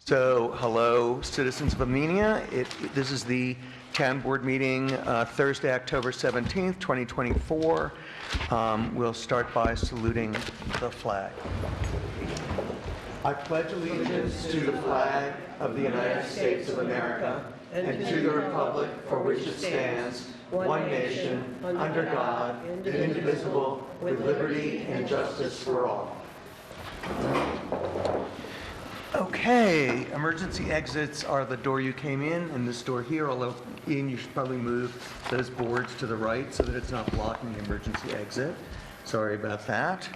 So, hello, citizens of Amenia. This is the town board meeting, Thursday, October 17th, 2024. We'll start by saluting the flag. I pledge allegiance to the flag of the United States of America and to the republic for which it stands, one nation, under God, indivisible, with liberty and justice for all. Okay, emergency exits are the door you came in and this door here, although Ian, you should probably move those boards to the right so that it's not blocking the emergency exit. Sorry about that.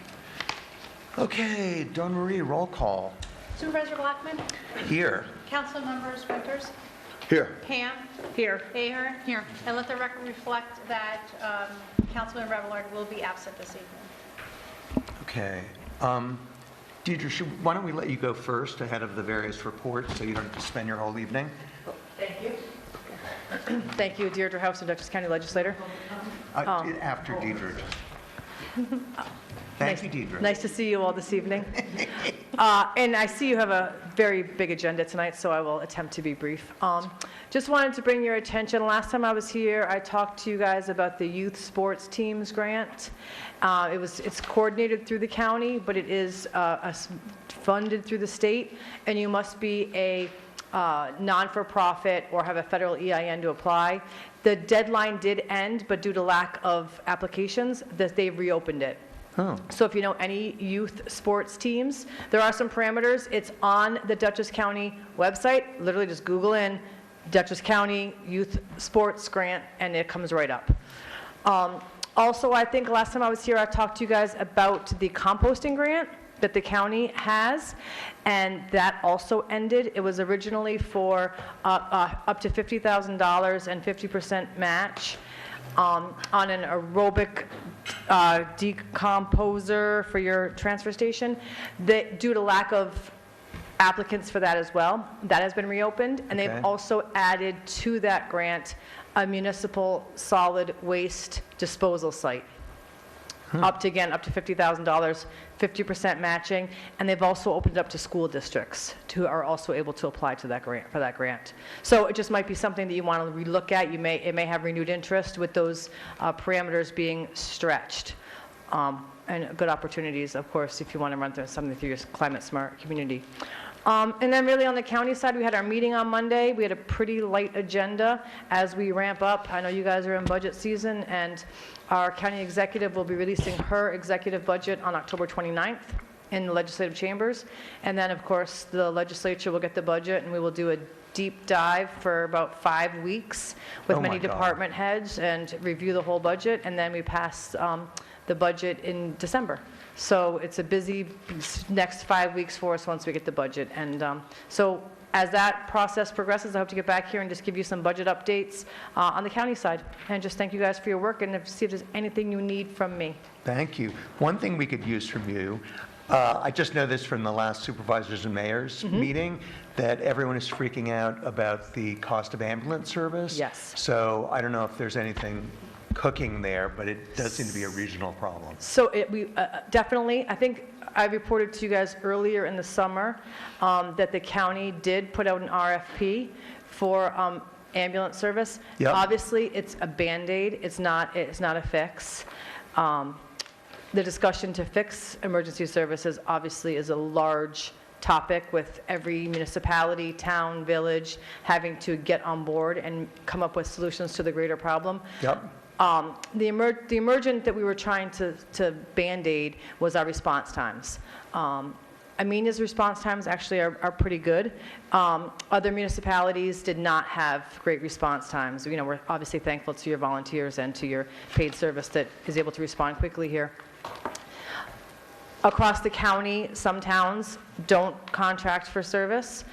Okay, Dawn Marie, roll call. Supervisor Blackman? Here. Council members Winters? Here. Pam? Here. Ahern? Here. And let the record reflect that Councilman Revelard will be absent this evening. Okay. Deidre, why don't we let you go first ahead of the various reports so you don't have to spend your whole evening? Thank you. Thank you, Deirdre House, and Dutchess County Legislator. After Deidre. Thank you, Deidre. Nice to see you all this evening. And I see you have a very big agenda tonight, so I will attempt to be brief. Just wanted to bring your attention. Last time I was here, I talked to you guys about the youth sports teams grant. It's coordinated through the county, but it is funded through the state, and you must be a non-for-profit or have a federal EIN to apply. The deadline did end, but due to lack of applications, that they've reopened it. Oh. So if you know any youth sports teams, there are some parameters. It's on the Dutchess County website. Literally just Google in Dutchess County Youth Sports Grant, and it comes right up. Also, I think last time I was here, I talked to you guys about the composting grant that the county has, and that also ended. It was originally for up to $50,000 and 50% match on an aerobic decomposer for your transfer station. Due to lack of applicants for that as well, that has been reopened, and they've also added to that grant a municipal solid waste disposal site. Up to $50,000, 50% matching, and they've also opened it up to school districts who are also able to apply to that grant, for that grant. So it just might be something that you want to relook at. It may have renewed interest with those parameters being stretched, and good opportunities, of course, if you want to run through something through your climate smart community. And then really on the county side, we had our meeting on Monday. We had a pretty light agenda as we ramp up. I know you guys are in budget season, and our county executive will be releasing her executive budget on October 29th in the legislative chambers. And then, of course, the legislature will get the budget, and we will do a deep dive for about 5 weeks with many department heads and review the whole budget. And then we pass the budget in December. So it's a busy next 5 weeks for us once we get the budget. And so as that process progresses, I hope to get back here and just give you some budget updates on the county side. And just thank you guys for your work, and see if there's anything you need from me. Thank you. One thing we could use from you, I just know this from the last supervisors and mayors meeting, that everyone is freaking out about the cost of ambulance service. Yes. So I don't know if there's anything cooking there, but it does seem to be a regional problem. So we definitely, I think I reported to you guys earlier in the summer that the county did put out an RFP for ambulance service. Yep. Obviously, it's a Band-Aid. It's not a fix. The discussion to fix emergency services obviously is a large topic, with every municipality, town, village having to get on board and come up with solutions to the greater problem. Yep. The emergent that we were trying to Band-Aid was our response times. Amenia's response times actually are pretty good. Other municipalities did not have great response times. You know, we're obviously thankful to your volunteers and to your paid service that is able to respond quickly here. Across the county, some towns don't contract for service.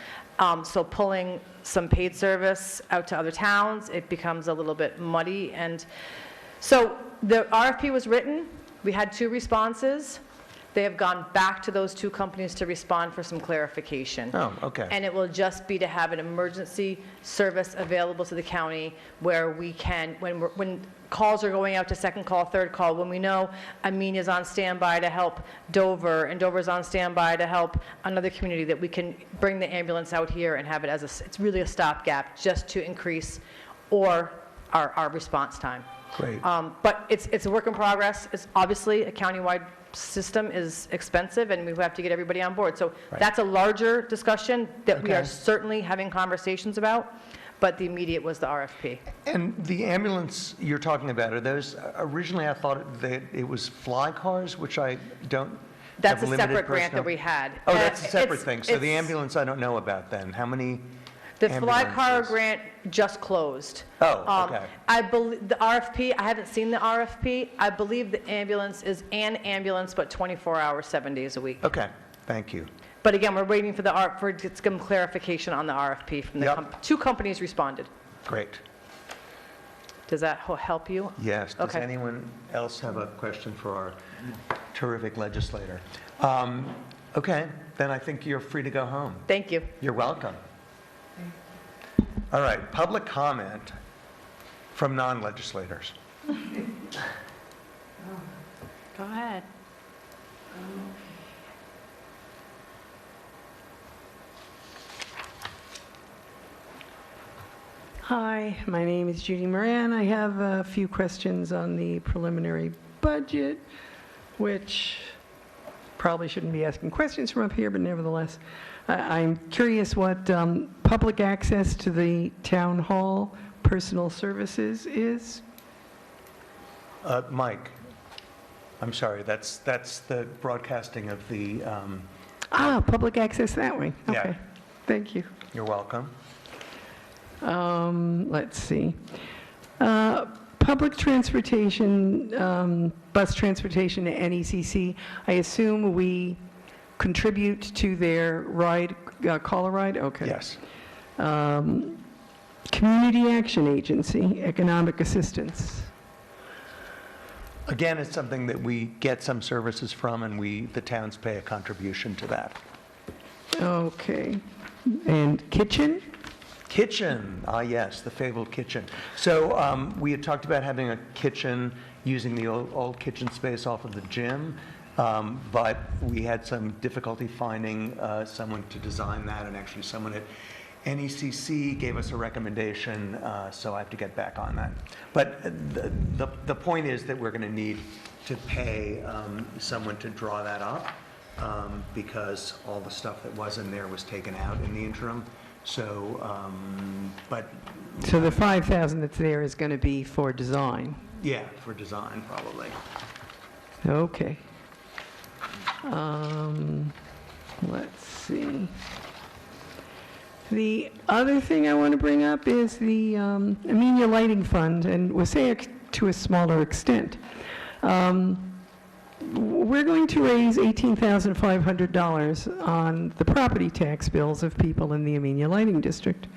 So pulling some paid service out to other towns, it becomes a little bit muddy. And so the RFP was written. We had 2 responses. They have gone back to those two companies to respond for some clarification. Oh, okay. And it will just be to have an emergency service available to the county where we can, when calls are going out to second call, third call, when we know Amenia's on standby to help Dover, and Dover's on standby to help another community, that we can bring the ambulance out here and have it as it's really a stopgap, just to increase our response time. Great. But it's a work in progress. It's obviously a countywide system is expensive, and we have to get everybody on board. So Right. that's a larger discussion that we Okay. are certainly having conversations about, but the immediate was the RFP. And the ambulance you're talking about, are those, originally I thought that it was fly cars, which I don't That's have a limited separate grant personnel? that we had. Oh, that's a separate It's- thing. So the it's- ambulance I don't know about then. How many The Fly Car ambulances? grant just closed. Oh, okay. I believe, the RFP, I haven't seen the RFP. I believe the ambulance is an ambulance, but 24 hours, 7 days a week. Okay, thank you. But again, we're waiting for for some clarification on the RFP from the, Yep. two companies responded. Great. Does that help you? Yes. Does Okay. anyone else have a question for our terrific legislator? Okay, then I think you're free to go home. Thank you. You're welcome. All right, public comment from non-legislators. Go ahead. Hi, my name is Judy Moran. I have a few questions on the preliminary budget, which probably shouldn't be asking questions from up here, but nevertheless, I'm curious what public access to the town hall personal services is. Mike, I'm sorry, that's the broadcasting of the, Public access that way. Yeah. Okay, thank you. you're welcome. Let's see. Public transportation, bus transportation to NECC, I assume we contribute to their ride, call a ride? Okay. Yes. Community Action Agency, economic assistance. Again, it's something that we get some services from, and the towns pay a contribution to that. Okay. And kitchen? Kitchen, yes, the fabled kitchen. So we had talked about having a kitchen using the old kitchen space off of the gym, but we had some difficulty finding someone to design that, and actually someone at NECC gave us a recommendation, so I have to get back on that. But the point is that we're going to need to pay someone to draw that up, because all the stuff that was in there was taken out in the interim. So, but, So the 5,000 that's there is going to be for design. yeah, for design, probably. Okay. Let's see. The other thing I want to bring up is the Amenia Lighting Fund, and Wasaic to a smaller extent. We're going to raise $18,500 on the property tax bills of people in the Amenia Lighting District.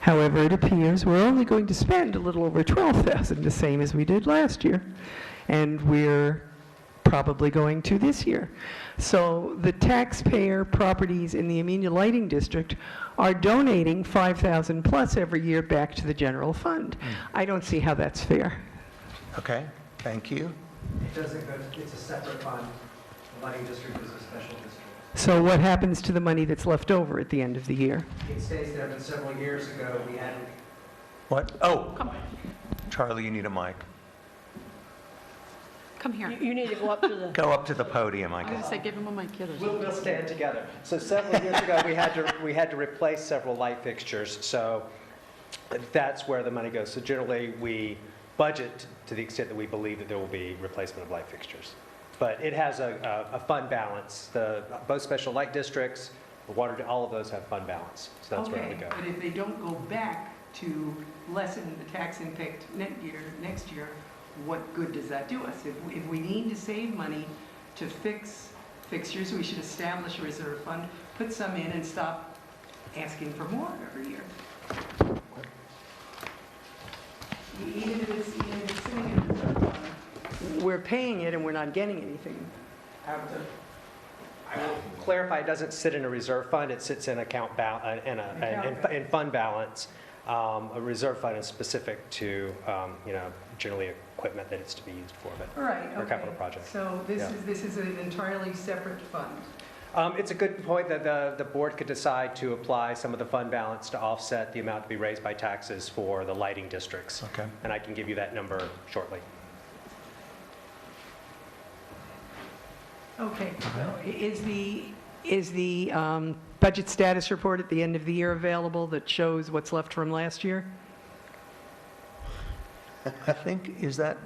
However, it appears we're only going to spend a little over $12,000, the same as we did last year, and we're probably going to this year. So the taxpayer properties in the Amenia Lighting District are donating $5,000 plus every year back to the general fund. I don't see how that's fair. Okay, thank you. It doesn't go, it's a separate fund. The lighting district is a special district. So what happens to the money that's left over at the end of the year? It stays there, but several years ago, we had, What? Oh, Charlie, you need a mic. Come here. You need to go up to the, Go up to the podium, I I was going guess. to say, give him a mic, kiddos. we'll stand together. So several years ago, we had to replace several light fixtures, so that's where the money goes. So generally, we budget to the extent that we believe that there will be replacement of light fixtures. But it has a fund balance. Both special light districts, the water, all of those have fund balance. So that's where it would go. But if they don't go back to lessen the tax impact next year, what good does that do us? If we need to save money to fix fixtures, we should establish a reserve fund, put some in, and stop asking for more every year. Even if it's sitting in a reserve fund, we're paying it and we're not getting anything I will clarify, it doesn't sit in a reserve fund, it sits in in fund balance. A reserve fund is specific to, generally equipment that it's to be used for, but Right, for okay. capital projects. So Yeah. this is an entirely separate fund. It's a good point that the board could decide to apply some of the fund balance to offset the amount to be raised by taxes for the lighting districts. Okay. And I can give you that number shortly. Okay. Is the budget status report at the end of the year available that shows what's left from last year? I think,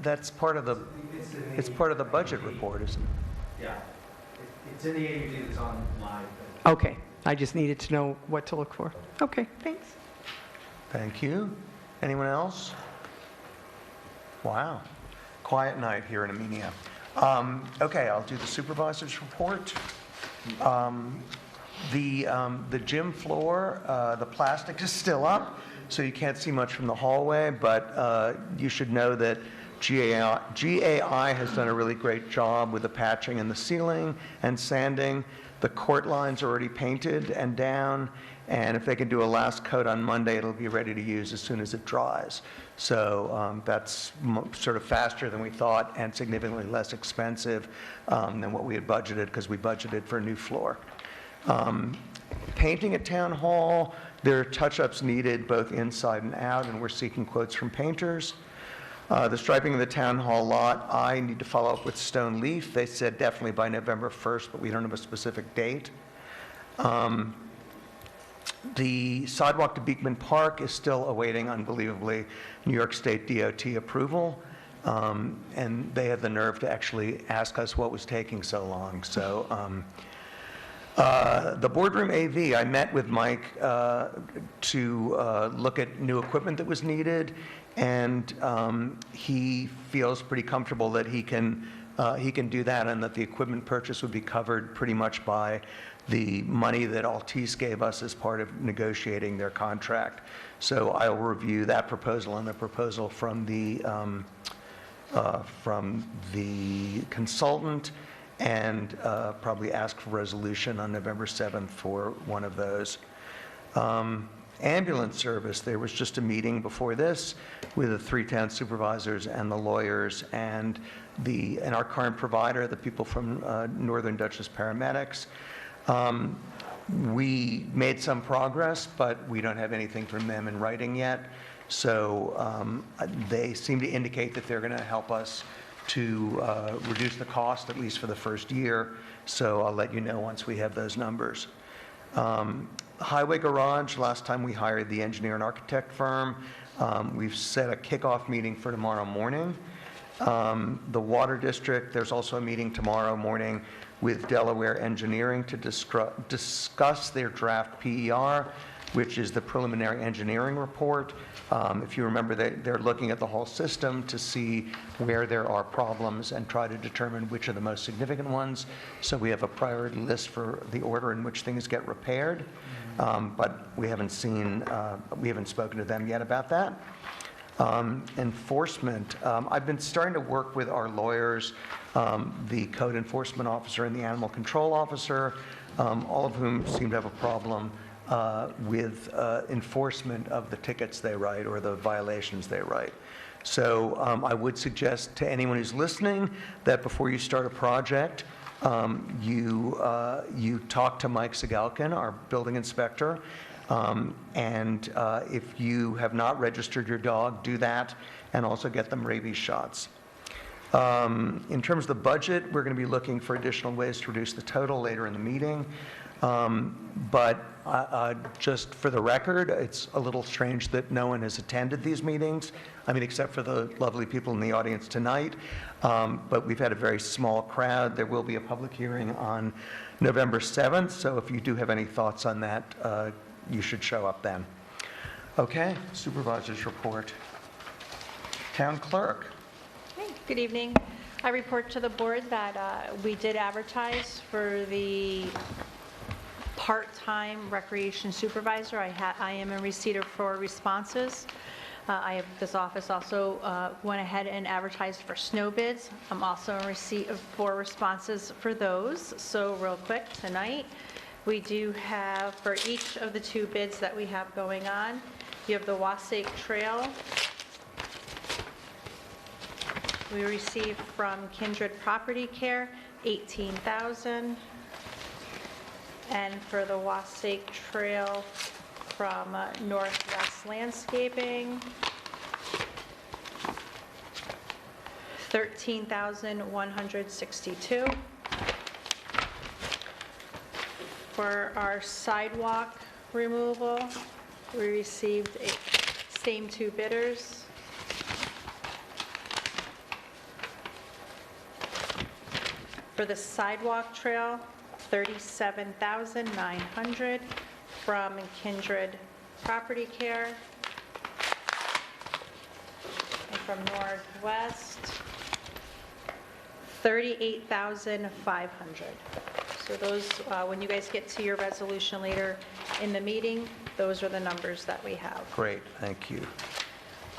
that's part of the, it's part of the budget report, isn't it? Yeah. It's in the AUD that's online. Okay, I just needed to know what to look for. Okay, thanks. Thank you. Anyone else? Wow. Quiet night here in Amenia. Okay, I'll do the supervisor's report. The gym floor, the plastic is still up, so you can't see much from the hallway, but you should know that GAI has done a really great job with the patching in the ceiling and sanding. The court line's already painted and down, and if they can do a last coat on Monday, it'll be ready to use as soon as it dries. So that's sort of faster than we thought and significantly less expensive than what we had budgeted, because we budgeted for a new floor. Painting at Town Hall, there are touch-ups needed both inside and out, and we're seeking quotes from painters. The striping of the Town Hall lot, I need to follow up with Stone Leaf. They said definitely by November 1st, but we don't have a specific date. The sidewalk to Beekman Park is still awaiting, unbelievably, New York State DOT approval. And they had the nerve to actually ask us what was taking so long. So the boardroom AV, I met with Mike to look at new equipment that was needed, and he feels pretty comfortable that he can do that, and that the equipment purchase would be covered pretty much by the money that Altice gave us as part of negotiating their contract. So I'll review that proposal and the proposal from the consultant, and probably ask for resolution on November 7th for one of those. Ambulance service, there was just a meeting before this with the 3 town supervisors and the lawyers and our current provider, the people from Northern Dutchess Paramedics. We made some progress, but we don't have anything from them in writing yet. So they seem to indicate that they're going to help us to reduce the cost, at least for the first year. So I'll let you know once we have those numbers. Highway garage, last time we hired the engineer and architect firm. We've set a kickoff meeting for tomorrow morning. The water district, there's also a meeting tomorrow morning with Delaware Engineering to discuss their draft PER, which is the preliminary engineering report. If you remember, they're looking at the whole system to see where there are problems and try to determine which are the most significant ones. So we have a priority list for the order in which things get repaired, but we haven't spoken to them yet about that. Enforcement, I've been starting to work with our lawyers, the code enforcement officer and the animal control officer, all of whom seem to have a problem with enforcement of the tickets they write or the violations they write. So I would suggest to anyone who's listening that before you start a project, you talk to Mike Sigalkin, our building inspector, and if you have not registered your dog, do that, and also get them rabies shots. In terms of the budget, we're going to be looking for additional ways to reduce the total later in the meeting. But just for the record, it's a little strange that no one has attended these meetings, except for the lovely people in the audience tonight. But we've had a very small crowd. There will be a public hearing on November 7th, so if you do have any thoughts on that, you should show up then. Okay, supervisor's report. Town clerk. Hey, good evening. I report to the board that we did advertise for the part-time recreation supervisor. I am in receipt of 4 responses. This office also went ahead and advertised for snow bids. I'm also in receipt of 4 responses for those. So real quick, tonight, we do have, for each of the 2 bids that we have going on, you have the Wasake Trail. We received from Kindred Property Care, $18,000. And for the Wasake Trail from Northwest Landscaping, $13,162. For our sidewalk removal, we received same 2 bidders. For the sidewalk trail, $37,900 from Kindred Property Care. And from Northwest, $38,500. So those, when you guys get to your resolution later in the meeting, those are the numbers that we have. Great, thank you.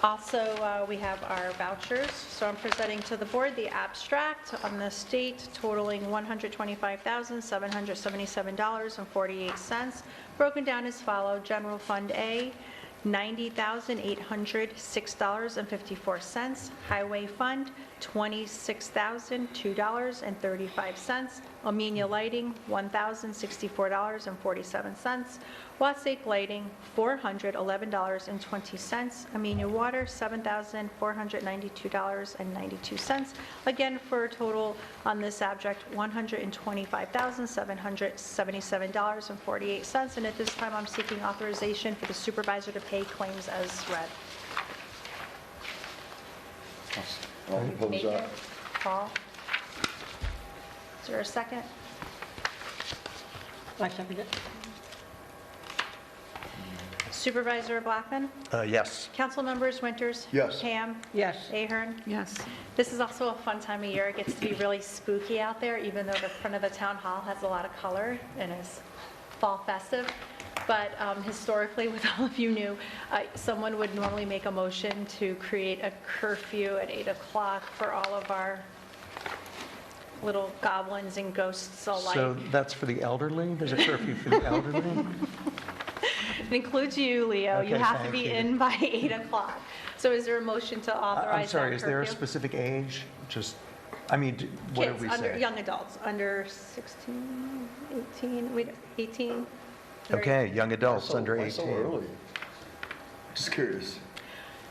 Also, we have our vouchers. So I'm presenting to the board the abstract on the state totaling $125,777.48, broken down as follows. General Fund A, $90,806.54. Highway Fund, $26,002.35. Amenia Lighting, $1,064.47. Wasake Lighting, $411.20. Amenia Water, $7,492.92. Again, for a total on this abstract, $125,777.48. And at this time, I'm seeking authorization for the supervisor to pay claims as read. I'll propose Make that. it. Paul? Is there a second? I second it. Supervisor Blackman? Yes. Council members Winters? Yes. Ham? Yes. Ahern? Yes. This is also a fun time of year. It gets to be really spooky out there, even though the front of the town hall has a lot of color and is fall festive. But historically, with all of you new, someone would normally make a motion to create a curfew at 8 o'clock for all of our little goblins and ghosts alike. So that's for the elderly? There's a curfew for the elderly? It includes you, Leo. You Okay, have to thank be you. in by 8 o'clock. So is there a motion to authorize that I'm sorry, is there a curfew? specific age? Just, I mean, what did we Kids, say? young adults, under 16, 18, wait, 18? Under Okay, young adults under Why so 18. early? Just curious.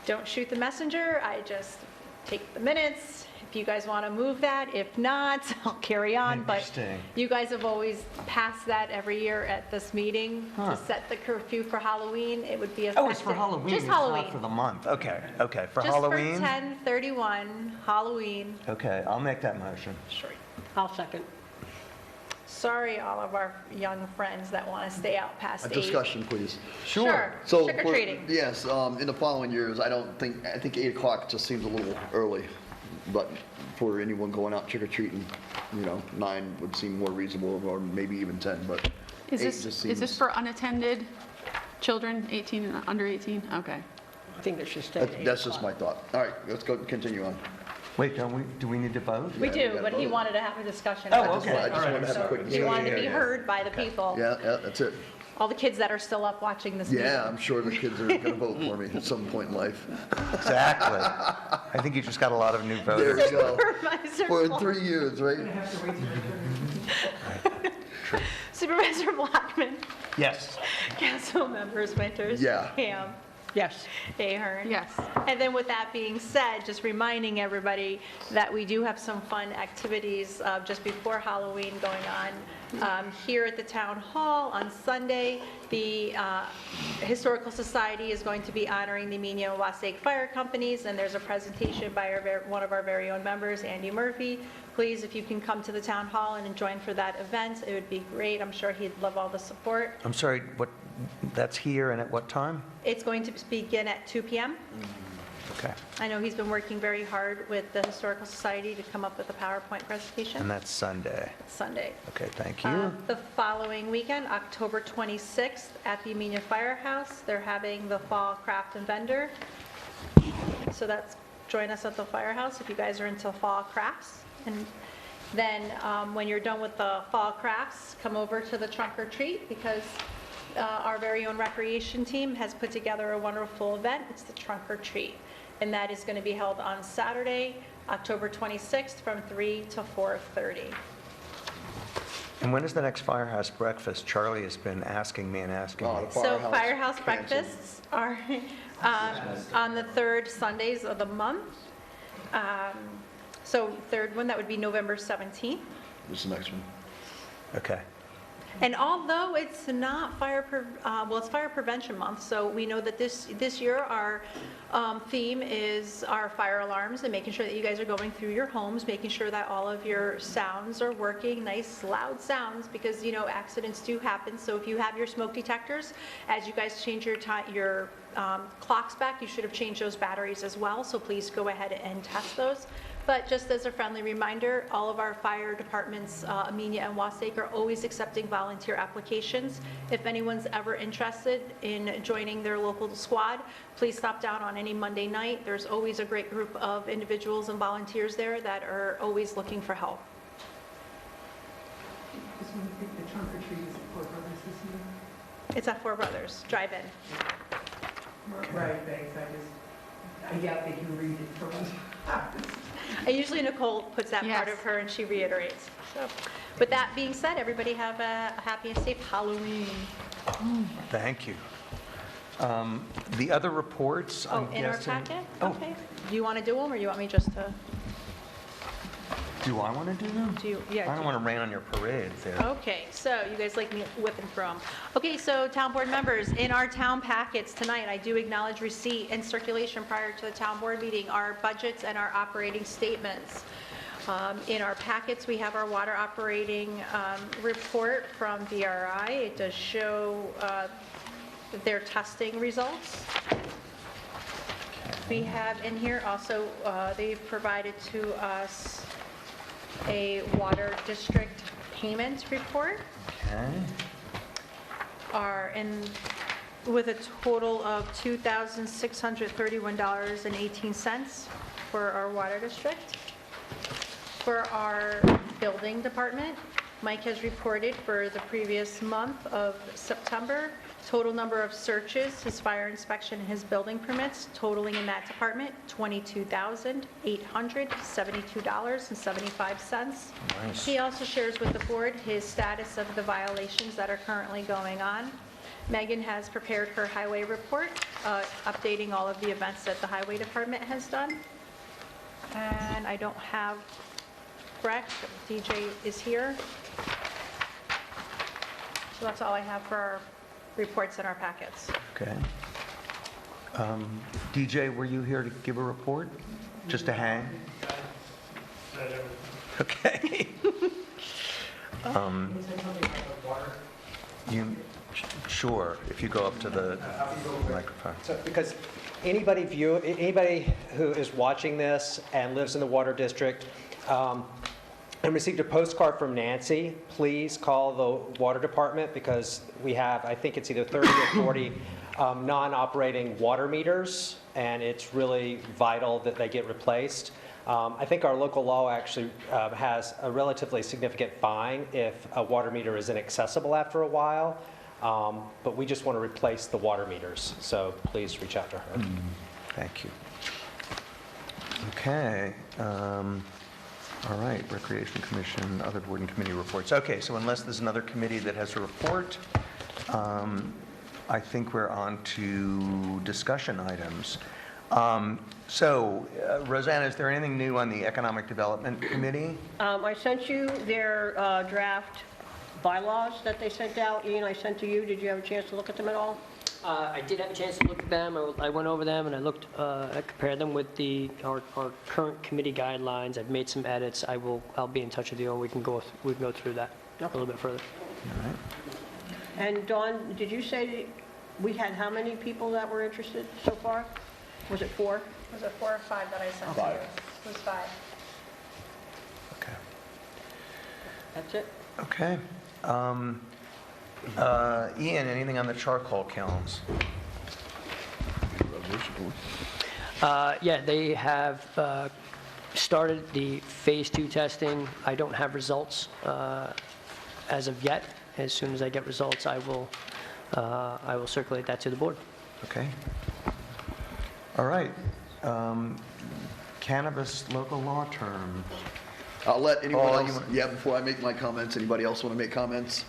Don't shoot the messenger, I just take the minutes. If you guys want to move that, if not, I'll carry on. But Interesting. you guys have always passed that every year at this meeting Huh. to set the curfew for Halloween. It would be effective. Oh, it's for Halloween, Just it's Halloween. not for the month. Okay, okay, for Just Halloween? for 10/31, Halloween. Okay, I'll make that motion. Sure. I'll second. Sorry, all of our young friends that want to stay out past A 8. discussion, please. Sure, So, trick or treating. Yes, in the following years, I think 8 o'clock just seems a little early. But for anyone going out trick or treating, 9 would seem more reasonable, or maybe even 10, but 8 just Is seems. this for unattended children, 18 and under 18? Okay. I think it should stay at 8 That's just my o'clock. thought. All right, let's go, continue on. Wait, do we need to vote? We Yeah, do, we gotta but he vote. wanted to have a discussion. Oh, about okay. this. I just wanted to have a quick He wanted to be discussion. heard by the people, Yeah, that's it. all the kids that are still up watching this meeting. Yeah, I'm sure the kids are going to vote for me at some point in life. Exactly. I think you just got a lot of new There voters. we go. Supervisor For Bla- 3 years, right? Supervisor Blackman, Yes. Council members Winters. Yeah. Ham, Yes. Ahern. Yes. And then with that being said, just reminding everybody that we do have some fun activities just before Halloween going on here at the Town Hall on Sunday. The Historical Society is going to be honoring the Amenia and Wasake Fire Companies, and there's a presentation by one of our very own members, Andy Murphy. Please, if you can come to the Town Hall and join for that event, it would be great. I'm sure he'd love all the support. I'm sorry, that's here and at what time? It's going to begin at 2 p.m. Okay. I know he's been working very hard with the Historical Society to come up with a PowerPoint presentation. And that's Sunday. Sunday. Okay, thank you. The following weekend, October 26th, at the Amenia Firehouse, they're having the Fall Craft and Vendor. So that's, join us at the firehouse if you guys are into fall crafts. And then when you're done with the fall crafts, come over to the trunk or treat, because our very own recreation team has put together a wonderful event. It's the trunk or treat. And that is going to be held on Saturday, October 26th from 3 to 4:30. And when is the next firehouse breakfast? Charlie has been asking me and asking me. So firehouse canceled. breakfasts are on the third Sundays of the month. So third one, that would be November 17th. This is the next one. Okay. And although it's not it's Fire Prevention Month, so we know that this year our theme is our fire alarms and making sure that you guys are going through your homes, making sure that all of your sounds are working, nice loud sounds, because accidents do happen. So if you have your smoke detectors, as you guys change your clocks back, you should have changed those batteries as well. So please go ahead and test those. But just as a friendly reminder, all of our fire departments, Amenia and Wassake, are always accepting volunteer applications. If anyone's ever interested in joining their local squad, please stop down on any Monday night. There's always a great group of individuals and volunteers there that are always looking for help. Just want to think the trunk or treat is at Four Brothers this year. It's at Four Brothers Drive-In. Right, thanks, I doubt they can read it from us. And usually Nicole puts that part Yes. of her and she reiterates. So with that being said, everybody have a happy and safe Halloween. Thank you. The other reports, Oh, I'm in our guessing. packet? Oh, Okay. Do you want to do them, or you want me just to, do I want to do them? do you, I yeah. don't want to rain on your parade there. Okay, so you guys like me whipping through them. Okay, so town board members, in our town packets tonight, I do acknowledge receipt and circulation prior to the town board meeting, our budgets and our operating statements. In our packets, we have our water operating report from VRI. It does show their testing results. We have in here also, they've provided to us a water district payment report. Okay. With a total of $2,631.18 for our water district. For our building department, Mike has reported for the previous month of September, total number of searches, his fire inspection, his building permits, totaling in that department, $22,872.75. Nice. He also shares with the board his status of the violations that are currently going on. Megan has prepared her highway report, updating all of the events that the highway department has done. And I don't have Breck, DJ is here. So that's all I have for our reports in our packets. Okay. DJ, were you here to give a report? Just to hang? Okay. Sure, if you go up to the microphone. So, because anybody who is watching this and lives in the water district and received a postcard from Nancy, please call the water department, because we have, I think it's either 30 or 40 non-operating water meters, and it's really vital that they get replaced. I think our local law actually has a relatively significant fine if a water meter is inaccessible after a while. But we just want to replace the water meters, so please reach out to her. Thank you. Okay. All right, Recreation Commission, other board and committee reports. Okay, so unless there's another committee that has a report, I think we're on to discussion items. So, Roseanne, is there anything new on the Economic Development Committee? I sent you their draft bylaws that they sent out. Ian, I sent to you. Did you have a chance to look at them at all? I did have a chance to look at them. I went over them and I looked, I compared them with our current committee guidelines. I've made some edits. I'll be in touch with you and we can go through that a little bit further. All right. And Dawn, did you say we had how many people that were interested so far? Was it 4? Was it 4 or 5 that I sent to you? It was 5. Okay. That's it? Okay. Ian, anything on the charcoal kilns? Yeah, they have started the Phase 2 testing. I don't have results as of yet. As soon as I get results, I will circulate that to the board. Okay. All right. Cannabis local law term. I'll let anyone Oh, else, yeah, before I make my comments, anybody else want to make comments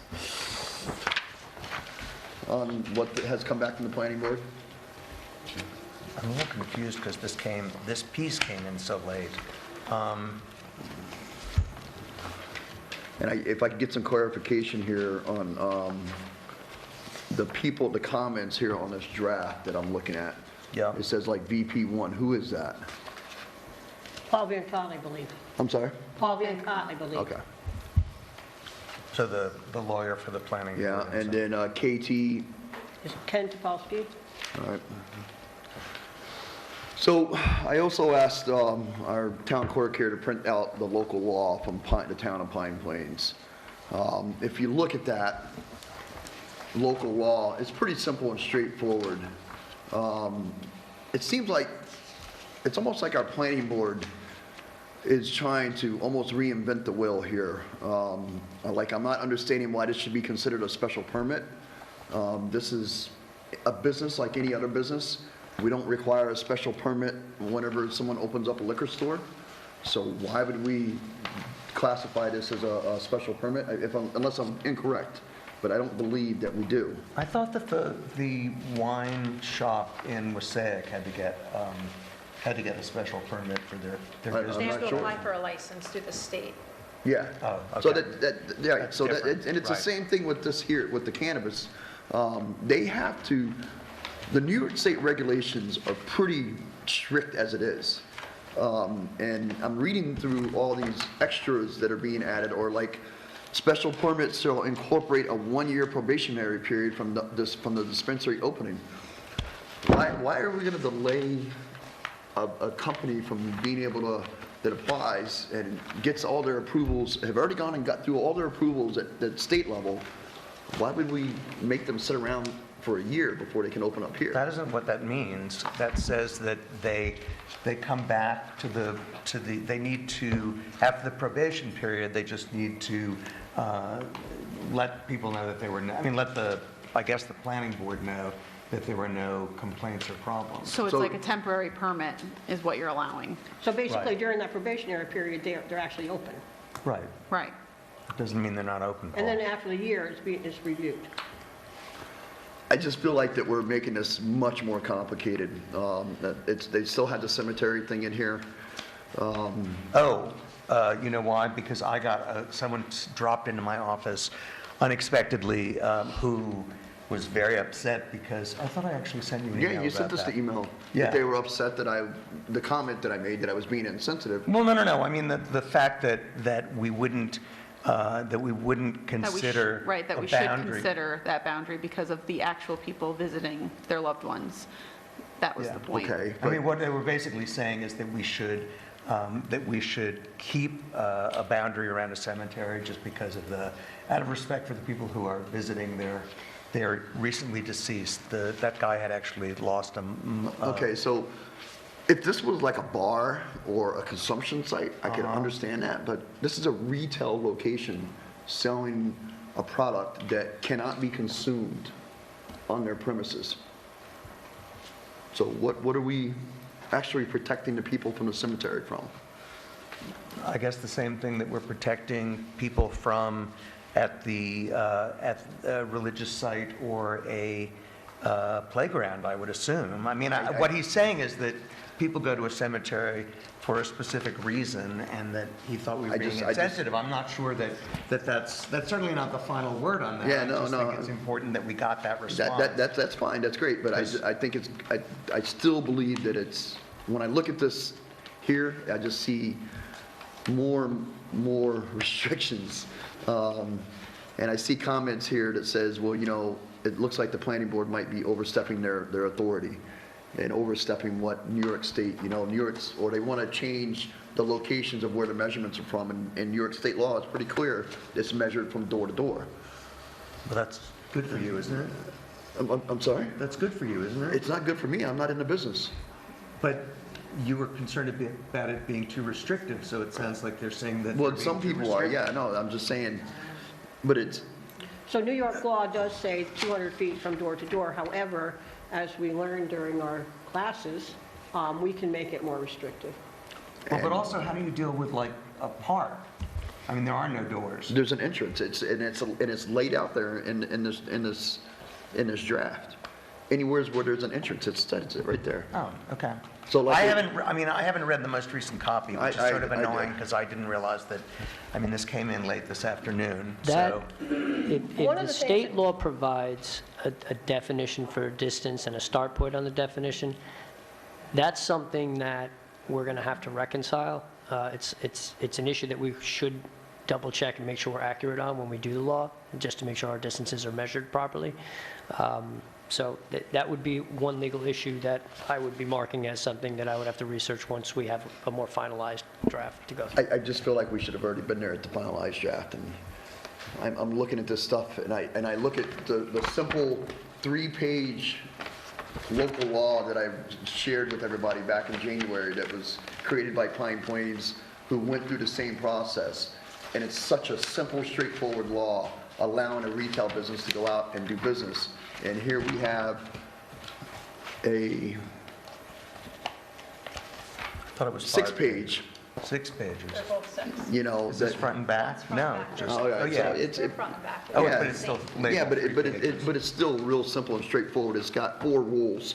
on what has come back from the planning board? I'm a little confused because this piece came in so late. And if I could get some clarification here on the comments here on this draft that I'm looking at. Yeah. It says like VP1, who is that? Paul Van Cott, I believe. I'm sorry? Paul Van Cott, I believe. Okay. So the lawyer for the planning board. Yeah, and then KT, Is Ken Topolsky? all right. So I also asked our town clerk here to print out the local law from the town of Pine Plains. If you look at that local law, it's pretty simple and straightforward. It seems like, it's almost like our planning board is trying to almost reinvent the wheel here. Like, I'm not understanding why this should be considered a special permit. This is a business like any other business. We don't require a special permit whenever someone opens up a liquor store. So why would we classify this as a special permit, unless I'm incorrect? But I don't believe that we do. I thought that the wine shop in Wassaic had to get a special permit for their I'm They business. have not to sure. apply for a license through the state. Yeah. Oh, So okay. yeah, That's so different, and it's the right. same thing with this here, with the cannabis. They have to, the New York State regulations are pretty strict as it is. And I'm reading through all these extras that are being added, or like special permits shall incorporate a 1-year probationary period from the dispensary opening. Why are we going to delay a company from being able to, that applies and gets all their approvals, have already gone and got through all their approvals at state level? Why would we make them sit around for a year before they can open up here? That isn't what that means. That says that they come back to the, they need to, after the probation period, they just need to let people know that there were, I guess the planning board know that there were no complaints or problems. So it's So- like a temporary permit is what you're allowing. So basically, Right. during that probationary period, they're actually open. Right. Right. It doesn't mean they're not open. And then Paul. after the year, it's reviewed. I just feel like that we're making this much more complicated. They still had the cemetery thing in here. You know why? Because I got, someone dropped into my office unexpectedly, who was very upset because, I thought I actually sent you an email Yeah, you sent about us the that. email. Yeah. That they were upset that the comment that I made, that I was being insensitive. Well, no. I mean, the fact that we wouldn't consider Right, that a we should boundary. consider that boundary because of the actual people visiting their loved ones. That was Yeah. the point. Okay. I mean, what they were basically saying is that we should keep a boundary around a cemetery just because of out of respect for the people who are visiting their recently deceased. That guy had actually lost him. Okay, so if this was like a bar or a consumption site, I could understand that, but this is a retail location selling a product that cannot be consumed on their premises. So what are we actually protecting the people from the cemetery from? I guess the same thing that we're protecting people from at a religious site or a playground, I would assume. I mean, what he's saying is that people go to a cemetery for a specific reason, and that he thought we were being insensitive. I'm not sure that's certainly not the final word on that. Yeah, I just no. think it's important that we got that response. That's fine, that's great, but I think I still believe that when I look at this here, I just see more restrictions. And I see comments here that says, well, it looks like the planning board might be overstepping their authority and overstepping what New York State, or they want to change the locations of where the measurements are from. And New York State law is pretty clear, it's measured from door to door. Well, that's good for you, isn't it? I'm sorry? That's good for you, isn't it? It's not good for me, I'm not in the business. But you were concerned about it being too restrictive, so it sounds like they're saying that. Well, they're some being too people are, restrictive. yeah, no, I'm just saying, but it's, So New York law does say 200 feet from door to door. However, as we learned during our classes, we can make it more restrictive. Well, but also, how do you deal with like a park? I mean, there are no doors. there's an entrance, it's laid out there in this draft. Anywhere where there's an entrance, it says it right there. Oh, okay. So like I it- haven't read the most recent copy, which is I- sort of I did. annoying because I didn't realize that, I mean, this came in late this afternoon, That, so. if One of the the state things that- law provides a definition for distance and a start point on the definition, that's something that we're going to have to reconcile. It's an issue that we should double check and make sure we're accurate on when we do the law, just to make sure our distances are measured properly. So that would be one legal issue that I would be marking as something that I would have to research once we have a more finalized draft to go through. I just feel like we should have already been there at the finalized draft, and I'm looking at this stuff, and I look at the simple 3-page local law that I shared with everybody back in January that was created by Pine Plains, who went through the same process, and it's such a simple, straightforward law, allowing a retail business to go out and do business. And here we have a I thought it was 5 6-page, 6 pages. They're both six. you know. Is this that- front and back? That's front No, and back. just, Oh, yeah, oh, so yeah. it's, They're front and back. Oh, yeah. but it's still labeled. Yeah, but 3 pages. it's still real simple and straightforward. It's got 4 rules.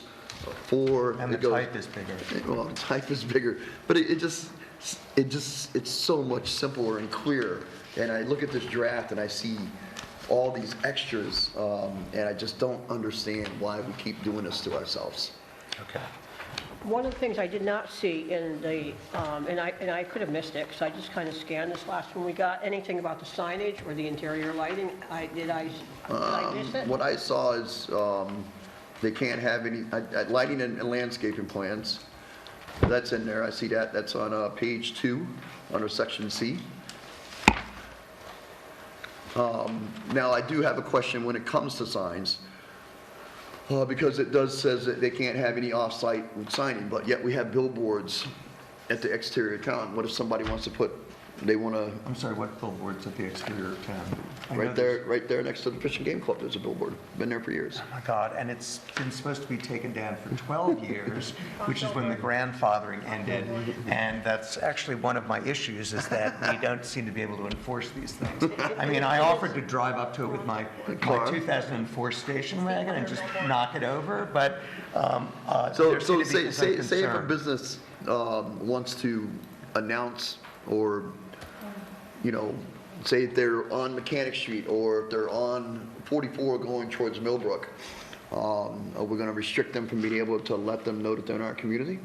4. And the it goes- type is bigger. Well, the type is bigger, but it's so much simpler and clearer. And I look at this draft and I see all these extras, and I just don't understand why we keep doing this to ourselves. Okay. One of the things I did not see in the, and I could have missed it, because I just kind of scanned this last one we got, anything about the signage or the interior lighting. Did I miss it? What I saw is they can't have any lighting and landscaping plans. That's in there. I see that. That's on page 2 under section C. Now, I do have a question when it comes to signs, because it does says that they can't have any off-site signing, but yet we have billboards at the exterior of town. What if somebody wants to put, they want to, I'm sorry, what billboards at the exterior of town? I know right there next to the Fish and Game Club, there's a billboard. Been there for years. Oh, my God, and it's been supposed to be taken down for 12 years, which is when the grandfathering ended, and that's actually one of my issues, is that we don't seem to be able to enforce these things. I mean, I offered to drive up to it with my Car. 2004 station wagon and just knock it over, but So, there seem to be say if a concern. business wants to announce or, you know, say if they're on Mechanic Street or if they're on 44 going towards Millbrook, are we going to restrict them from being able to let them know that they're in our community?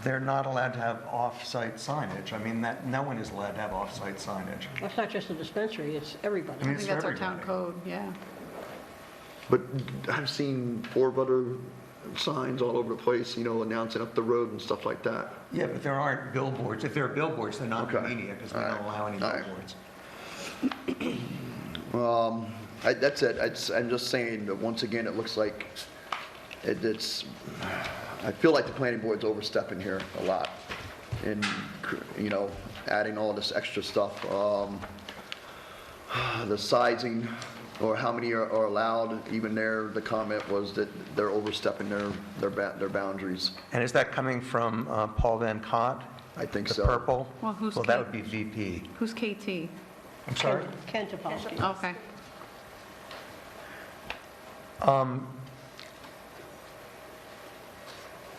They're not allowed to have off-site signage. I mean, no one is allowed to have off-site signage. That's not just a dispensary, it's everybody. I mean, I think that's our town code, yeah. But I've seen 4 other signs all over the place, you know, announcing up the road and stuff like that. Yeah, but there aren't billboards. If there are billboards, they're not Okay. media because we All don't right. allow any All right. billboards. That's it. I'm just saying that once again, it looks like it's, I feel like the planning board's overstepping here a lot. And, you know, adding all this extra stuff. The sizing, or how many are allowed, even there, the comment was that they're overstepping their boundaries. And is that coming from Paul Van Cott? I think The so. purple? Well, who's Well, that Kate? would be VP. Who's KT? I'm sorry? Ken Topolsky. Okay.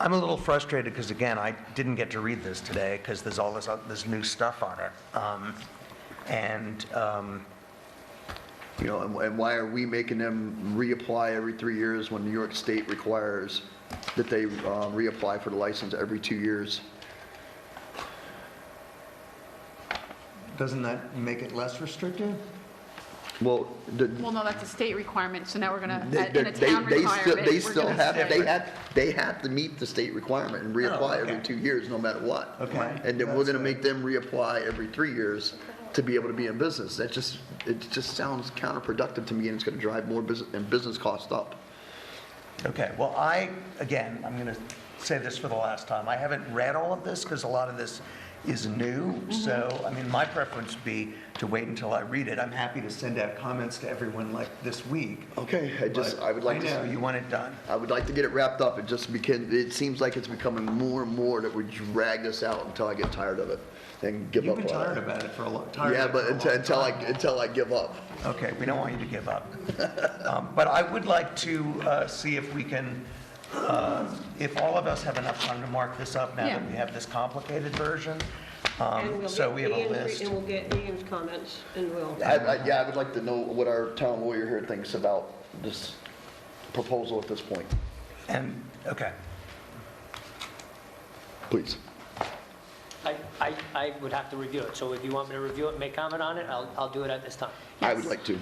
I'm a little frustrated because, again, I didn't get to read this today because there's all this new stuff on it. You know, and why are we making them reapply every 3 years when New York State requires that they reapply for the license every 2 years? Doesn't that make it less restrictive? Well, Well, no, that's a state requirement, so now we're going they to, in a town requirement, they we're still gonna have, say- they have to meet the state requirement and reapply Oh, okay. every 2 years, no matter what. Okay. And then we're That's gonna right. make them reapply every 3 years to be able to be in business. It just sounds counterproductive to me, and it's gonna drive more business costs up. Okay, well, again, I'm going to say this for the last time. I haven't read all of this because a lot of this is new. So, I mean, my preference would be to wait until I read it. I'm happy to send out comments to everyone like this week. Okay, I would like to. I know, you want it done. I would like to get it wrapped up. It just because it seems like it's becoming more and more that we drag this out until I get tired of it and give You've up been on tired it. about it for a long Yeah, time. but until I give up. Okay, we don't want you to give up. But I would like to see if we can, if all of us have enough time to mark this up now that we have this complicated version. And we'll So get we have a Ian's- list. And we'll get Ian's comments, and we'll, Yeah, I would like to know what our town lawyer here thinks about this proposal at this point, And, okay. please. I would have to review it, so if you want me to review it and make comment on it, I'll do it at this time. I would like to,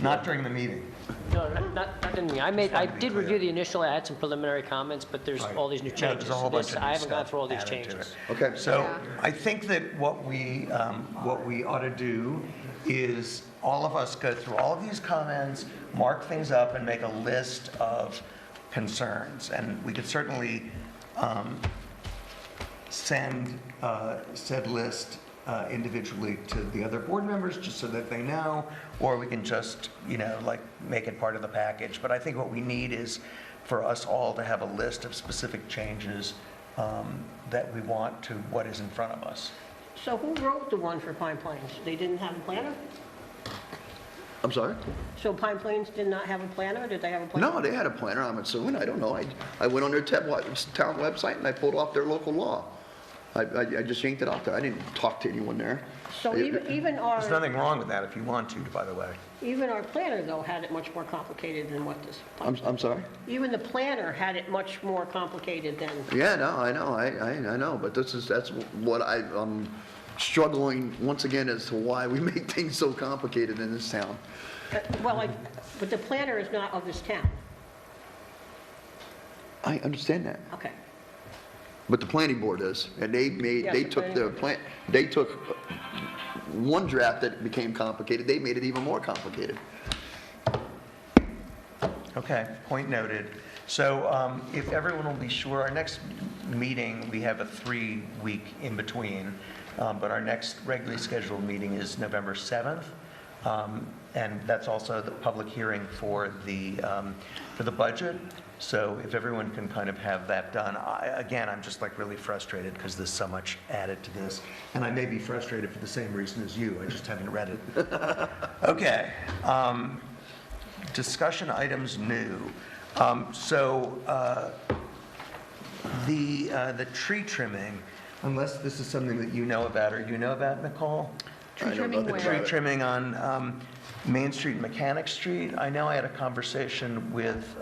Not during the meeting. No, not in me. I did review the initial, I had some preliminary comments, but there's all these new Yeah, changes. there's a whole bunch This- of new I haven't gone stuff through all these added to changes. it. Okay. So I think that what we ought to do is all of us go through all of these comments, mark things up, and make a list of concerns. And we could certainly send said list individually to the other board members, just so that they know, or we can just, like, make it part of the package. But I think what we need is for us all to have a list of specific changes that we want to what is in front of us. so who wrote the one for Pine Plains? They didn't have a planner? I'm sorry? So Pine Plains did not have a planner? Did they have a planner? No, they had a planner, I'm assuming, I don't know. I went on their town website and I pulled off their local law. I just yanked it off there. I didn't talk to anyone there. So even There's nothing wrong with that if you want to, by the way. even our planner, though, had it much more complicated than what this. I'm sorry? Even the planner had it much more complicated than, Yeah, no, I know, I know, but that's what I'm struggling once again as to why we make things so complicated in this town. but the planner is not of this town. I understand that, Okay. but the planning board is, and they Yes, they the took planning their board. plan, they took one draft that became complicated, they made it even more complicated. Okay, point noted. So if everyone will be sure, our next meeting, we have a 3-week in between, but our next regularly scheduled meeting is November 7th. And that's also the public hearing for the budget. So if everyone can kind of have that done, again, I'm just like really frustrated because there's so much added to this. And I may be frustrated for the same reason as you, I just haven't read it. Okay. Discussion items new. So the tree trimming, unless this is something that you know about or you know about, Nicole? I know trimming nothing where? Tree about it. trimming on Main Street and Mechanic Street. I know I had a conversation with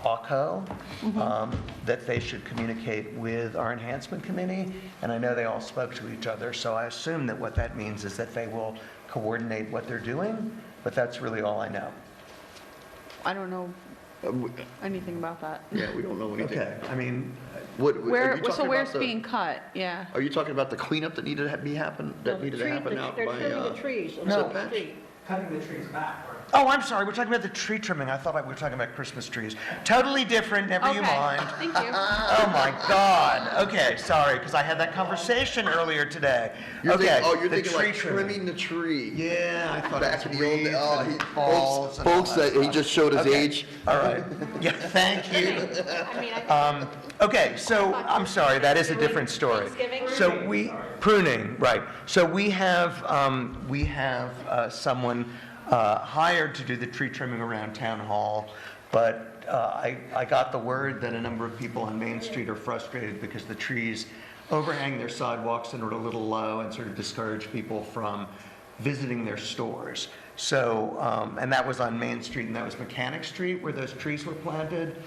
AWCO, that they should communicate with our enhancement committee, and I know they all spoke to each other, so I assume that what that means is that they will coordinate what they're doing, but that's really all I know. I don't know anything about that. Yeah, we don't know anything. Okay, I mean, What, are you So talking where's about being cut? Yeah. Are you talking about the cleanup that needed to happen out They're by, trimming the trees on No. the street. Cutting the trees back. oh, I'm sorry, we're talking about the tree trimming. I thought we were talking about Christmas trees. Totally different, never you Okay. mind. Thank you. Oh, my God. Okay, sorry, because I had that conversation earlier today. you're Okay, thinking, oh, you're the thinking tree like trimming the tree. Yeah, I thought Back it in was the old, wreaths oh, and he, balls and all folks, that he stuff. just showed his Okay, age. All right. Yeah, thank you. I mean, I Okay, so, I'm sorry, that is a different story. Thanksgiving? So pruning, right. So we have someone hired to do the tree trimming around Town Hall, but I got the word that a number of people on Main Street are frustrated because the trees overhang their sidewalks and are a little low and sort of discourage people from visiting their stores. So, and that was on Main Street and that was Mechanic Street where those trees were planted.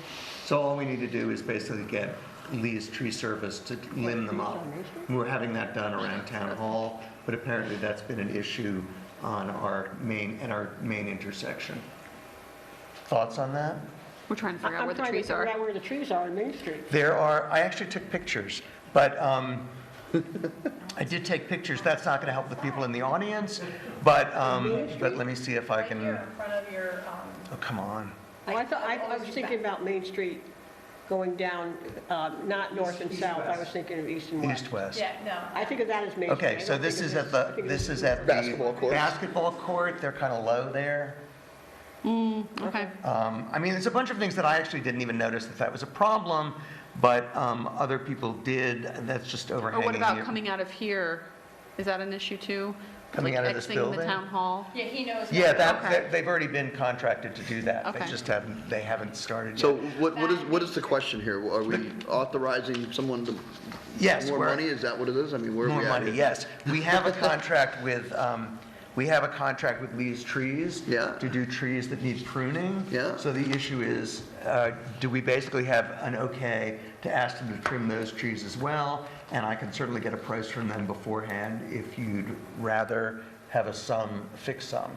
So all we need to do is basically get Lee's Tree Service to limb them up. We're having that done around Town Hall, but apparently that's been an issue on our main intersection. Thoughts on that? We're trying to figure out I'm where the trying to trees figure are. out where the trees are on Main Street. There are, I actually took pictures, but I did take pictures. That's not going to help the people in the audience, but let me see if I can, Right here in front of your, oh, come on. Oh, I was thinking about Main Street going down, not north and south, I was thinking of east and west. East-west. Yeah, no. I think of that as Mason. Okay, I so don't this think is of at this- I the, think of this this is as- at the Basketball court. basketball court. They're kind of low there. Okay. I mean, there's a bunch of things that I actually didn't even notice that was a problem, but other people did, and that's just Or overhanging. what about here. coming out of here? Is that an issue too? Coming Like out of this exiting the building? town hall? Yeah, he knows. Yeah, Okay. they've already been contracted to do that. They Okay. just haven't started yet. So what is the question here? Are we authorizing someone to? Yes, More we're- money, is that what it is? I mean, where are More we at money, here? yes. We have a contract with, Lee's Trees. Yeah. To do trees that need pruning. Yeah. So the issue is, do we basically have an okay to ask them to trim those trees as well? And I can certainly get a price from them beforehand if you'd rather have a fixed sum.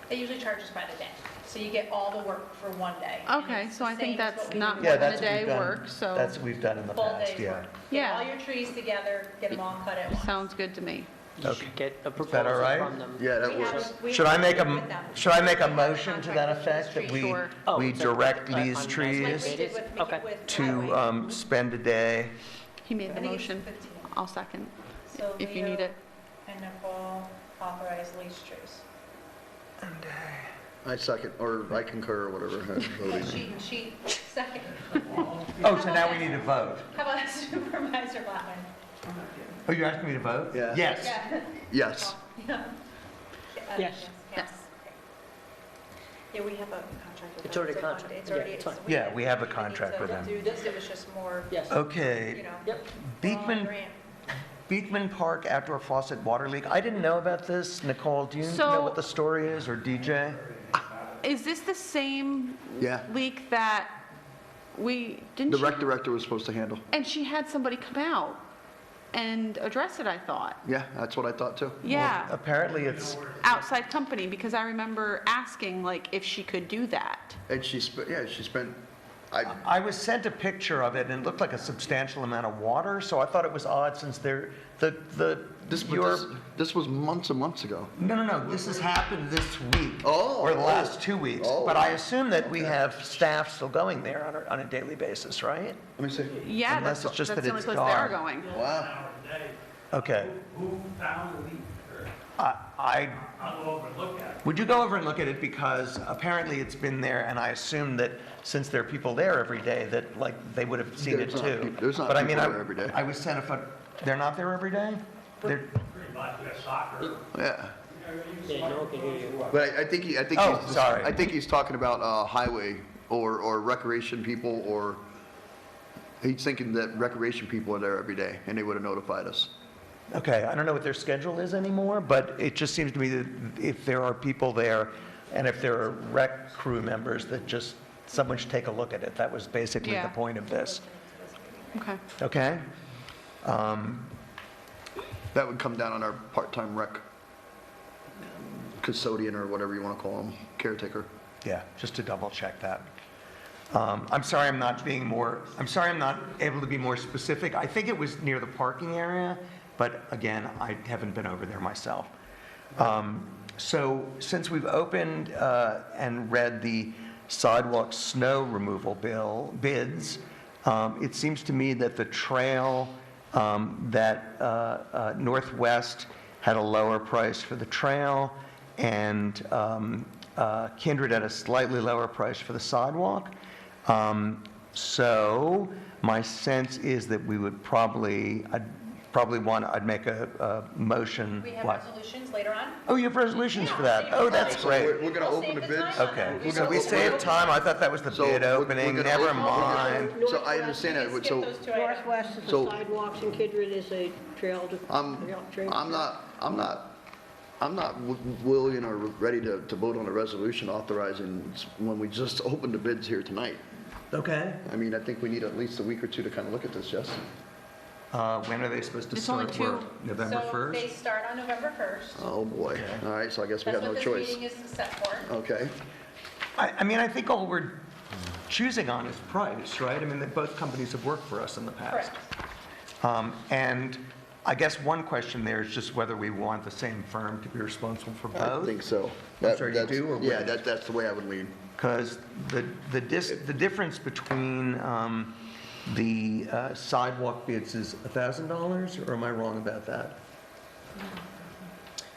They usually charge us by the day, so you get all the work for one day. and Okay, it's so the I think same as that's what we not do more Yeah, than a that's what day we've done. work, so That's what we've done in the full past, day's yeah. work. Yeah. Get all your trees together, get them all cut at once. sounds good to me. You should get a that all proposal right? from them. Yeah, that We have- works. we Should I have make agreement with them. should I make a We have motion to that contract with effect, Lee's that Trees. we, Sure. Oh, we it's a- direct on Lee's an Trees Like we did Okay. with to Highway. spend a day? He made I the think it's motion. 15. I'll second, So if you need Leo it. and Nicole authorize Lee's Trees. I second, or I concur, or whatever. Yeah, she second. Oh, so now we need to vote. How about Supervisor Blackman? Oh, you're asking me to vote? Yeah. Yes. Yeah. Yes. Yes. Yes. Yeah, we have a contract with them. It's already a contract. fund. It's Yeah, already. it's fine. Yeah, we have a need contract to with them. Do this, it was just more, Yes. you Okay. know. Yep. Beekman, grant. Beekman Park outdoor faucet water leak. I didn't know about this. Nicole, do you know So- what the story is, or DJ? Is this the same Yeah. leak that didn't The she? rec director was supposed to handle. And she had somebody come out and address it, I thought. Yeah, that's what I thought too. Yeah, Apparently it's, outside company, because I remember asking, like, if she could do that. And she spent, I was sent a picture of it and it looked like a substantial amount of water, so I thought it was odd since this was months and months ago. No, this has happened this week. Oh, Or the oh. last 2 weeks. Oh. But I assume that we have staff still going there on a daily basis, right? Let me see. Yeah, Unless that's it's just that's that the only it's place they are gone. going. Wow. Okay. Who found the leak? I, I'll go over and look at it. would you go over and look at it, because apparently it's been there, and I assume that since there are people there every day, that like they would have seen it There's not too. peop- there's not But I mean, people there every day. I was sent they're not there every day? They're, Pretty much, we got soccer. Yeah. Yeah, no one can hear you. But I think Oh, sorry. I think he's talking about highway or recreation people, or he's thinking that recreation people are there every day and they would have notified us. okay, I don't know what their schedule is anymore, but it just seems to me that if there are people there, and if there are rec crew members, that just someone should take a look at it. That was basically Yeah. the point of this. Okay. Okay? That would come down on our part-time rec custodian, or whatever you want to call him, caretaker. Yeah, just to double check that. I'm sorry I'm not able to be more specific. I think it was near the parking area, but again, I haven't been over there myself. So since we've opened and read the sidewalk snow removal bids, it seems to me that the trail that Northwest had a lower price for the trail, and Kindred at a slightly lower price for the sidewalk. So my sense is that we would I'd make a motion. We have What? resolutions later on. Oh, you have resolutions for Yeah, that? save Oh, the that's time. So great. we're going to We'll open save the the bids? time on Okay, We're so gonna we open saved it. time. I thought that was the So bid we're opening. gonna Never open- mind. So I understand that, but so, Skip those two items. Northwest is So- the sidewalks and Kidron is a trail to. I'm not willing or ready to vote on a resolution authorizing when we just opened the bids here tonight. Okay. I mean, I think we need at least a week or two to kind of look at this, yes? When are they supposed to It's only start work? two. November So they 1st? start on November 1st. Oh, boy. All right, so I guess we That's got no what this choice. meeting is set for. Okay. I mean, I think all we're choosing on is price, right? I mean, both companies have worked for us in the past. Correct. And I guess one question there is just whether we want the same firm to be responsible for both. I think so. I'm sorry, you That's- do, or Yeah, what? that's the way I would lean. Because the difference between the sidewalk bids is $1,000, or am I wrong about that?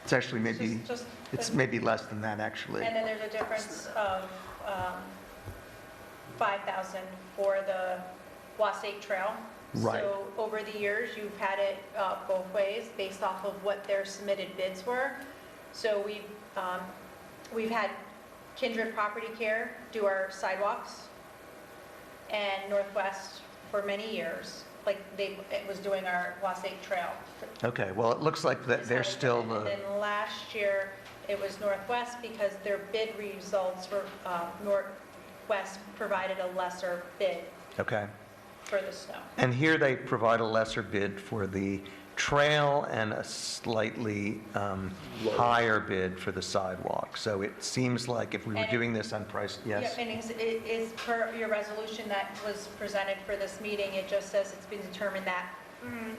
It's actually maybe, Just- it's maybe less than that, actually. And then there's a difference of 5,000 for the Wasatch Trail. Right. So over the years, you've had it both ways, based off of what their submitted bids were. So we've had Kindred Property Care do our sidewalks, and Northwest for many years, like it was doing our Wasatch Trail. Okay, well, it looks like that they're still And the, then last year, it was Northwest because their bid results were, Northwest provided a lesser bid okay. for the snow. And here they provide a lesser bid for the trail and a slightly higher bid for the sidewalk. So it seems like if we were And it- doing this on price, yes? Yeah, and it is per your resolution that was presented for this meeting, it just says it's been determined that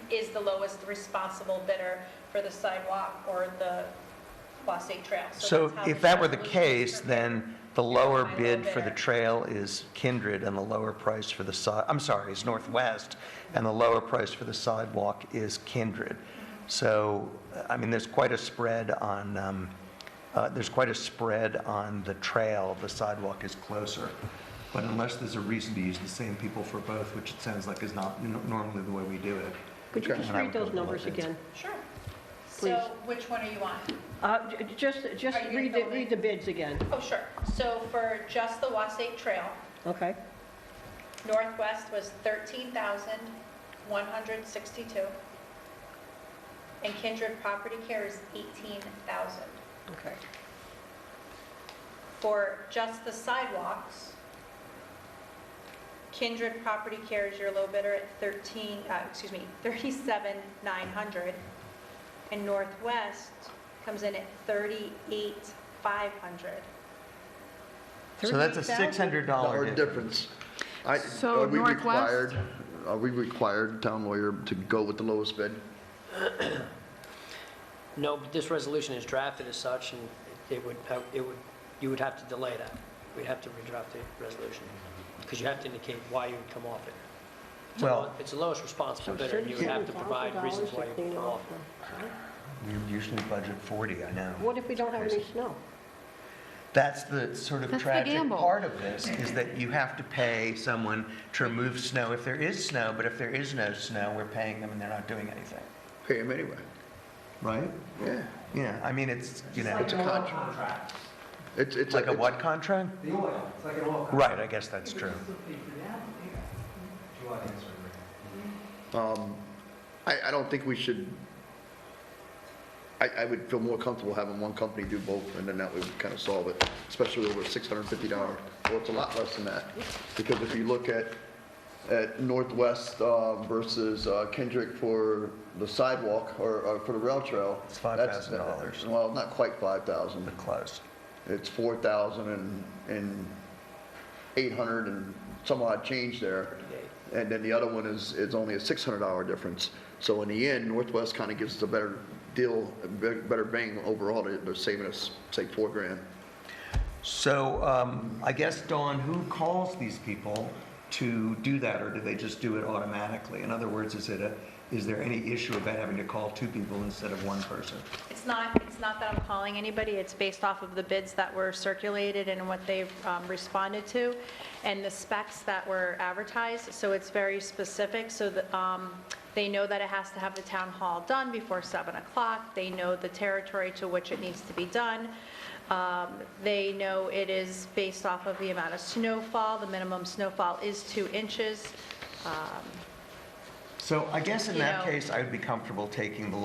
is the lowest responsible bidder for the sidewalk or the Wasatch Trail. So that's how if this that were the resolution is case, prepared. then the lower my low bid for the bidder. trail is Kindred and the lower price for the is Northwest, and the lower price for the sidewalk is Kindred. So, I mean, there's quite a spread on, the trail. The sidewalk is closer. But unless there's a reason to use the same people for both, which it sounds like is not normally the way we do it. Could you Okay. just And I read would go those with the low numbers bids. again? Sure. Please. So which one are you on? Just Are you gonna read fill me? read the bids again, Oh, sure. So for just the Wasatch Trail, okay? Northwest was 13,162, and Kindred Property Care is 18,000. Okay. For just the sidewalks, Kindred Property Care is your low bidder at 37,900, and Northwest comes in at 38,500. So that's a $600 Dollar difference. difference. So Are we Northwest? required, town lawyer, to go with the lowest bid? No, but this resolution is drafted as such, and you would have to delay that. We'd have to redraft the resolution, because you have to indicate why you would come off it. Well- It's the lowest responsible bidder, and you would have to provide reasons why you would come off it. We usually budget 40, I know. What if we don't have any snow? That's the sort of That's the tragic gamble. part of this, is that you have to pay someone to remove snow if there is snow, but if there is no snow, we're paying them and they're not doing anything, Pay him anyway. right? Yeah. Yeah, I mean, it's, It's a contract. It's like a what contract? The oil, it's like an oil. Right, I guess that's true. I don't think we should, I would feel more comfortable having one company do both, and then that would kind of solve it, especially over $650. Well, it's a lot less than that, because if you look at Northwest versus Kendrick for the sidewalk, or for the rail trail. It's that's- $5,000. Well, not quite 5,000. But close. It's 4,000 and 800 and some odd change there. And then the other one is only a $600 difference. So in the end, Northwest kind of gives us a better deal, better bang overall. They're saving us, say, $4,000. So I guess, Dawn, who calls these people to do that, or do they just do it automatically? In other words, is there any issue about having to call two people instead of one person? It's not that I'm calling anybody, it's based off of the bids that were circulated and what they've responded to, and the specs that were advertised, so it's very specific, so that they know that it has to have the town hall done before 7 o'clock, they know the territory to which it needs to be done, they know it is based off of the amount of snowfall, the minimum snowfall is 2 inches. So I guess in You that know- case, I would be comfortable taking the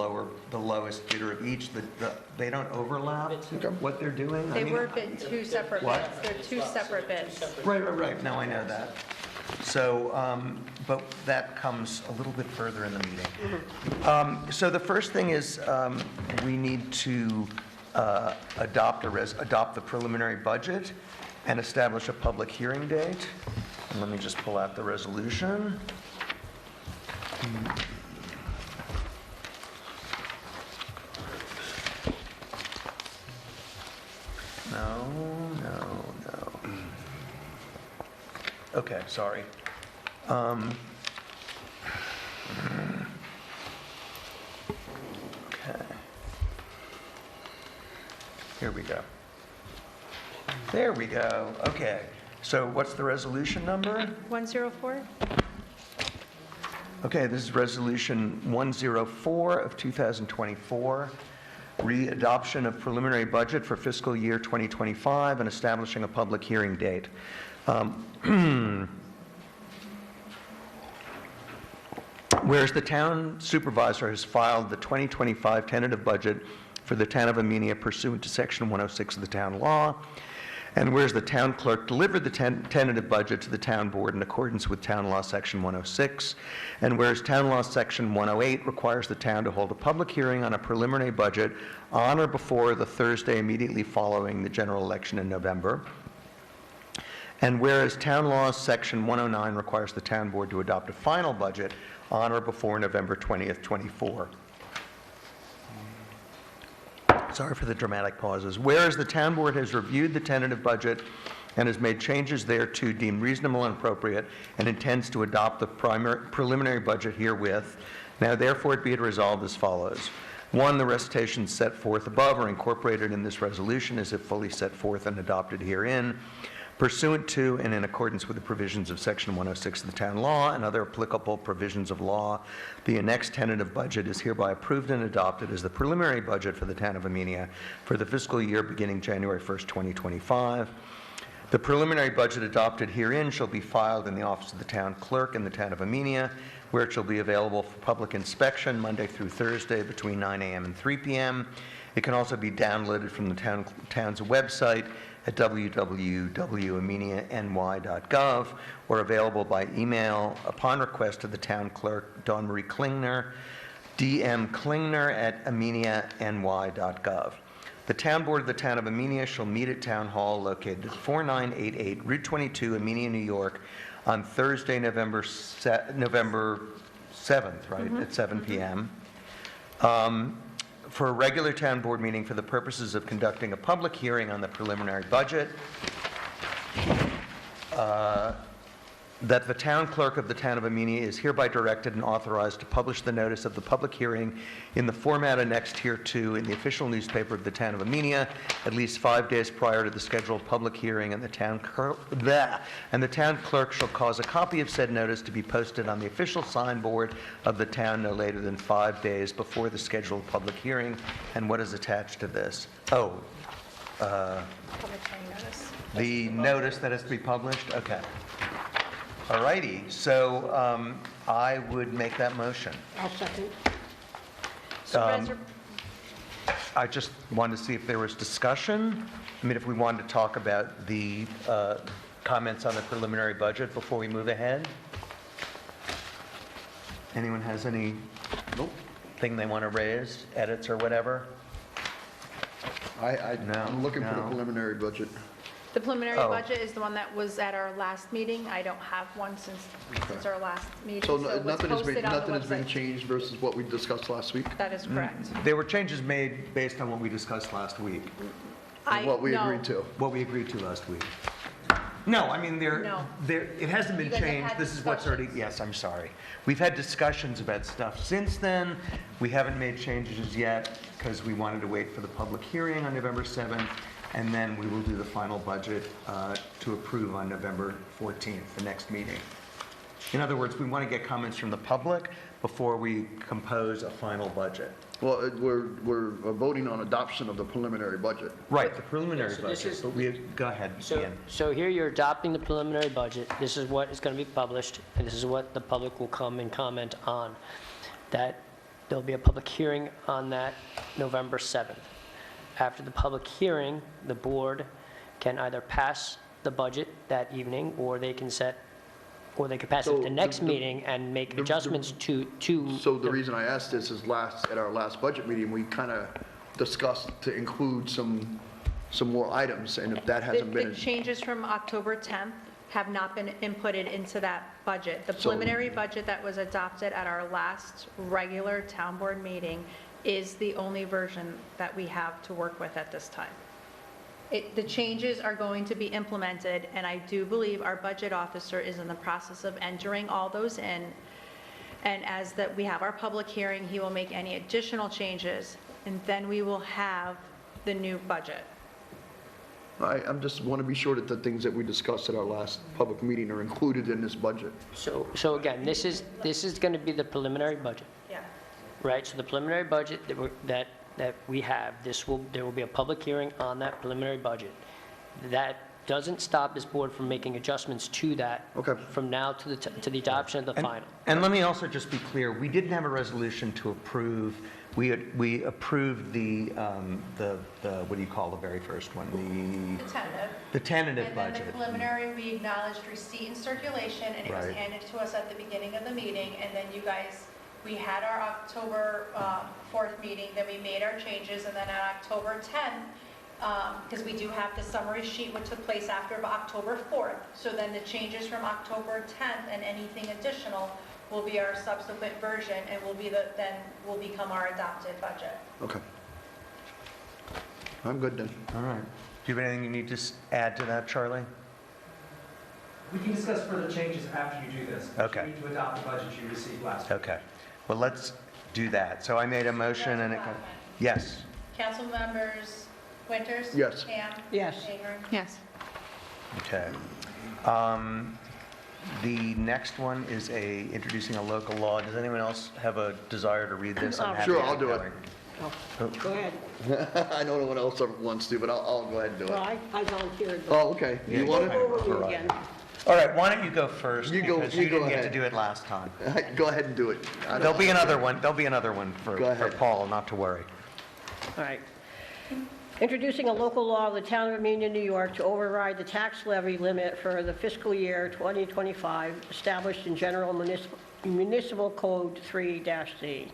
lowest bidder of each. They don't overlap what they're doing? I They mean, were bid 2 separate What? bids, they're 2 separate bids. Right. No, I know that. So, but that comes a little bit further in the meeting. So the first thing is, we need to adopt the preliminary budget and establish a public hearing date. And let me just pull out the resolution. no. Okay, sorry. Okay. Here we go. There we go. Okay. So what's the resolution number? 104? Okay, this is Resolution 104 of 2024, re-adoption of preliminary budget for fiscal year 2025 and establishing a public hearing date. Whereas the town supervisor has filed the 2025 tentative budget for the town of Amenia pursuant to Section 106 of the town law, and whereas the town clerk delivered the tentative budget to the town board in accordance with town law section 106, and whereas town law section 108 requires the town to hold a public hearing on a preliminary budget on or before the Thursday immediately following the general election in November, and whereas town law section 109 requires the town board to adopt a final budget on or before November 20th, 24. Sorry for the dramatic pauses. Whereas the town board has reviewed the tentative budget and has made changes thereto deemed reasonable and appropriate and intends to adopt the preliminary budget herewith, now therefore it be it resolved as follows. 1, the recitations set forth above are incorporated in this resolution as if fully set forth and adopted herein, pursuant to and in accordance with the provisions of Section 106 of the town law and other applicable provisions of law. The annexed tentative budget is hereby approved and adopted as the preliminary budget for the town of Amenia for the fiscal year beginning January 1st, 2025. The preliminary budget adopted herein shall be filed in the office of the town clerk in the town of Amenia, where it shall be available for public inspection Monday through Thursday between 9 a.m. and 3 p.m. It can also be downloaded from the town's website at www.ameniany.gov or available by email upon request of the town clerk, Dawn Marie Klingner, dmklingner@ameniany.gov. The town board of the town of Amenia shall meet at Town Hall located at 4988 Route 22, Amenia, New York, on Thursday, November 7th, right, at 7 p.m. For a regular town board meeting for the purposes of conducting a public hearing on the preliminary budget, that the town clerk of the town of Amenia is hereby directed and authorized to publish the notice of the public hearing in the format annexed hereto in the official newspaper of the town of Amenia at least 5 days prior to the scheduled public hearing, and the town clerk shall cause a copy of said notice to be posted on the official signboard of the town no later than 5 days before the scheduled public hearing. And what is attached to this? Public hearing notice. The notice that has to be published? Okay. All righty, so I would make that motion. I'll second. I just wanted to see if there was discussion. I mean, if we wanted to talk about the comments on the preliminary budget before we move ahead. Anyone has any thing they want to raise, edits or whatever? I'm looking for the No. preliminary budget. The preliminary Oh. budget is the one that was at our last meeting. I don't have one since our last meeting. So it was nothing has posted on the been website. changed versus what we discussed last week? That is correct. There were changes made based on what we discussed last week, What we no. agreed to? what we agreed to last week. No, I mean, No. it hasn't been You guys have changed. had This is what's already, discussions. yes, I'm sorry. We've had discussions about stuff since then. We haven't made changes yet because we wanted to wait for the public hearing on November 7th, and then we will do the final budget to approve on November 14th, the next meeting. In other words, we want to get comments from the public before we compose a final budget. Well, we're voting on adoption of the preliminary budget. Right, the preliminary So this budget, is- but we, go ahead, Ian. So here you're adopting the preliminary budget. This is what is going to be published, and this is what the public will come and comment on. That there'll be a public hearing on that November 7th. After the public hearing, the board can either pass the budget that evening, or they can pass it So at the next the- meeting and make the- adjustments to. So the reason I asked this is at our last budget meeting, we kind of discussed to include some more items, and if that hasn't The been, changes from October 10th have not been inputted into that budget. The So- preliminary budget that was adopted at our last regular town board meeting is the only version that we have to work with at this time. The changes are going to be implemented, and I do believe our budget officer is in the process of entering all those in. And as that we have our public hearing, he will make any additional changes, and then we will have the new budget. I'm just want to be sure that the things that we discussed at our last public meeting are included in this budget. So again, this is going to be the preliminary budget, Yeah. right? So the preliminary budget that we have, there will be a public hearing on that preliminary budget. That doesn't stop this board from making adjustments to that Okay. from now to the adoption of the final. And let me also just be clear, we didn't have a resolution to approve. We approved the, what do you call the very first one? The tentative budget. And then the preliminary, we acknowledged receipt and circulation, and it was Right. handed to us at the beginning of the meeting, and then you guys, we had our October 4th meeting, then we made our changes, and then on October 10th, because we do have the summary sheet what took place after October 4th, so then the changes from October 10th and anything additional will be our subsequent version, and then will become our adopted budget. Okay. I'm good then. All right. Do you have anything you need to add to that, Charlie? We can discuss further changes after you do this. Okay. You need to adopt the budget you received last week. Okay. Well, let's do that. So I made a motion and it, yes. Council members Winters? Yes. Ham? Yes. Ahern? Yes. Okay. The next one is introducing a local law. Does anyone else have a desire to read this? I'm happy Sure, to I'll do it. going. Go ahead. I know no one else wants to, but I'll go ahead and do Well, it. I volunteered. Oh, okay. You want it? Go over me again. All right, why don't you go first? You go- because you you go didn't get to ahead. do it last time. Go ahead and do it. There'll be another one. There'll be another one Go for ahead. Paul, not to worry. All right. Introducing a local law of the Town of Amenia, New York to override the tax levy limit for the fiscal year 2025 established in General Municipal Code 3-C.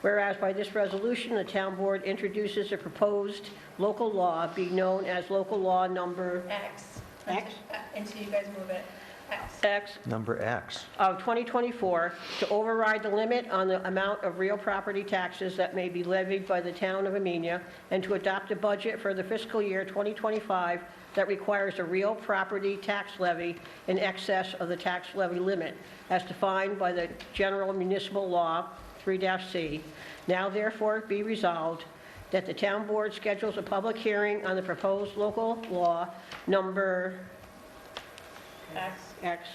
Whereas by this resolution, the town board introduces a proposed local law being known as local law number X. X? Until you guys move it. X. X Number X. of 2024 to override the limit on the amount of real property taxes that may be levied by the town of Amenia, and to adopt a budget for the fiscal year 2025 that requires a real property tax levy in excess of the tax levy limit, as defined by the General Municipal Law 3-C. Now therefore be resolved that the town board schedules a public hearing on the proposed local law number X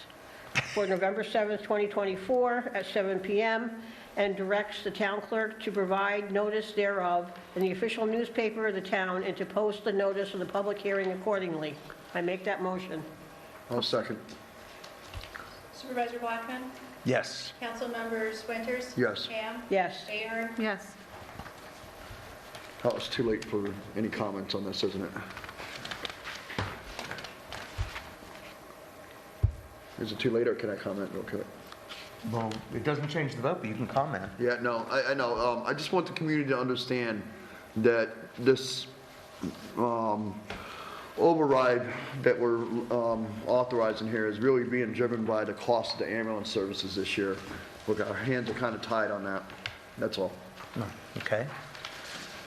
for November 7th, 2024 at 7 p.m. and directs the town clerk to provide notice thereof in the official newspaper of the town and to post the notice of the public hearing accordingly. I make that motion. I'll second. Supervisor Blackman? Yes. Council members Winters? Yes. Ham? Yes. Ahern? Yes. Oh, it's too late for any comments on this, isn't it? Is it too late, or can I comment real quick? Well, it doesn't change the vote, but you can comment. Yeah, no, I know. I just want the community to understand that this override that we're authorizing here is really being driven by the cost of the ambulance services this year. Look, our hands are kind of tied on that. That's all. Okay.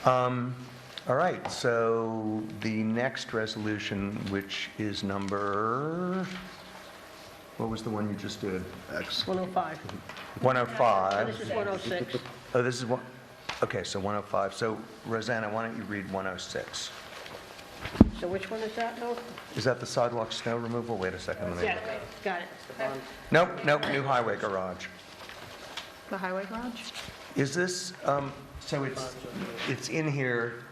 All right, so the next resolution, which is number, what was the one you just did? X. 105. 105. This is 106. Oh, this is one, okay, so 105. So Rosanna, why don't you read 106? So which one is that, though? Is that the sidewalk snow removal? Wait a second. let me- Yeah, got it. Nope, new highway garage. The highway garage? Is this, so it's in here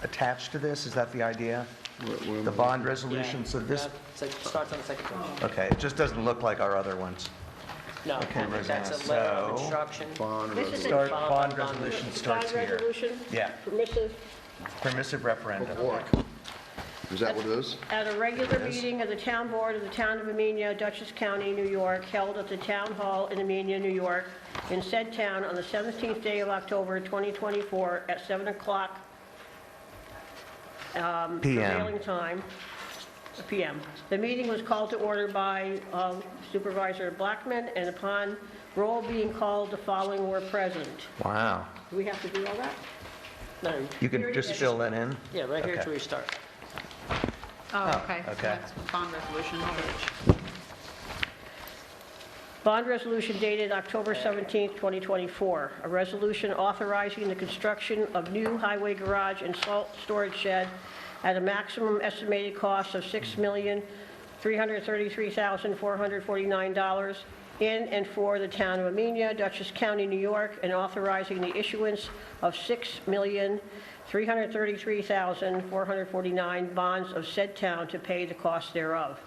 attached to this? Is that the idea? The bond resolution? So this, It starts on the second page. okay, it just doesn't look like our other ones. No, Okay, that's Rosanna, a letter of so- instruction. Bond This is resolution. Start, Bond- bond bond resolution Bond starts here. resolution, Yeah, permissive. permissive referendum. Work. Is that what it is? At a regular Yes. meeting of the town board of the town of Amenia, Dutchess County, New York, held at the town hall in Amenia, New York, in said town on the 17th day of October 2024 at 7 o'clock prevailing time, PM. The meeting was called to order by Supervisor Blackman, and upon roll being called, the following were present. Wow. Do we have to do all that? No, You can just fill that in? yeah, right here Okay. to restart. Oh, okay. okay. That's bond resolution. Bond resolution dated October 17, 2024. A resolution authorizing the construction of new highway garage and salt storage shed at a maximum estimated cost of $6,333,449 in and for the town of Amenia, Dutchess County, New York, and authorizing the issuance of $6,333,449 bonds of said town to pay the cost thereof.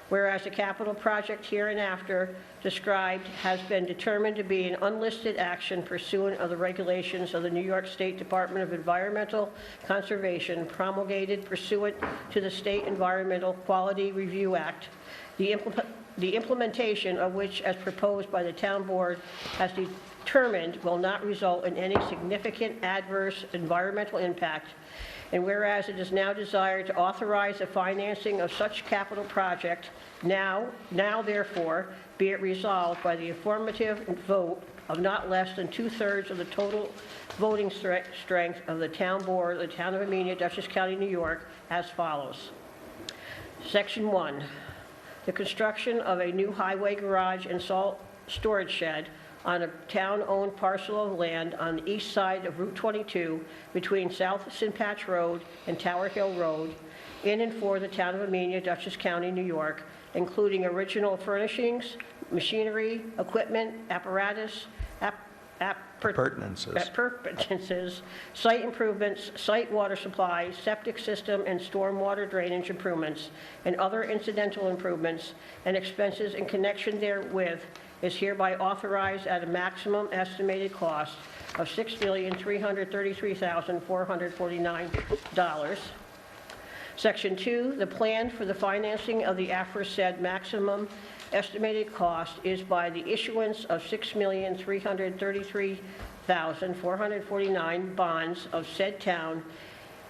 Whereas the capital project hereinafter described has been determined to be an unlisted action pursuant of the regulations of the New York State Department of Environmental Conservation promulgated pursuant to the State Environmental Quality Review Act, the implementation of which, as proposed by the town board, has determined will not result in any significant adverse environmental impact. And whereas it is now desired to authorize the financing of such capital project, now therefore, be it resolved by the affirmative vote of not less than 2/3 of the total voting strength of the town board of the town of Amenia, Dutchess County, New York, as follows. Section 1, the construction of a new highway garage and salt storage shed on a town-owned parcel of land on the east side of Route 22 between South Sinpatch Road and Tower Hill Road, in and for the town of Amenia, Dutchess County, New York, including original furnishings, machinery, equipment, apparatus, appurtenances, site improvements, site water supply, septic system and stormwater drainage improvements, and other incidental improvements and expenses in connection therewith, is hereby authorized at a maximum estimated cost of $6,333,449. Section 2, the plan for the financing of the aforesaid maximum estimated cost is by the issuance of $6,333,449 bonds of said town,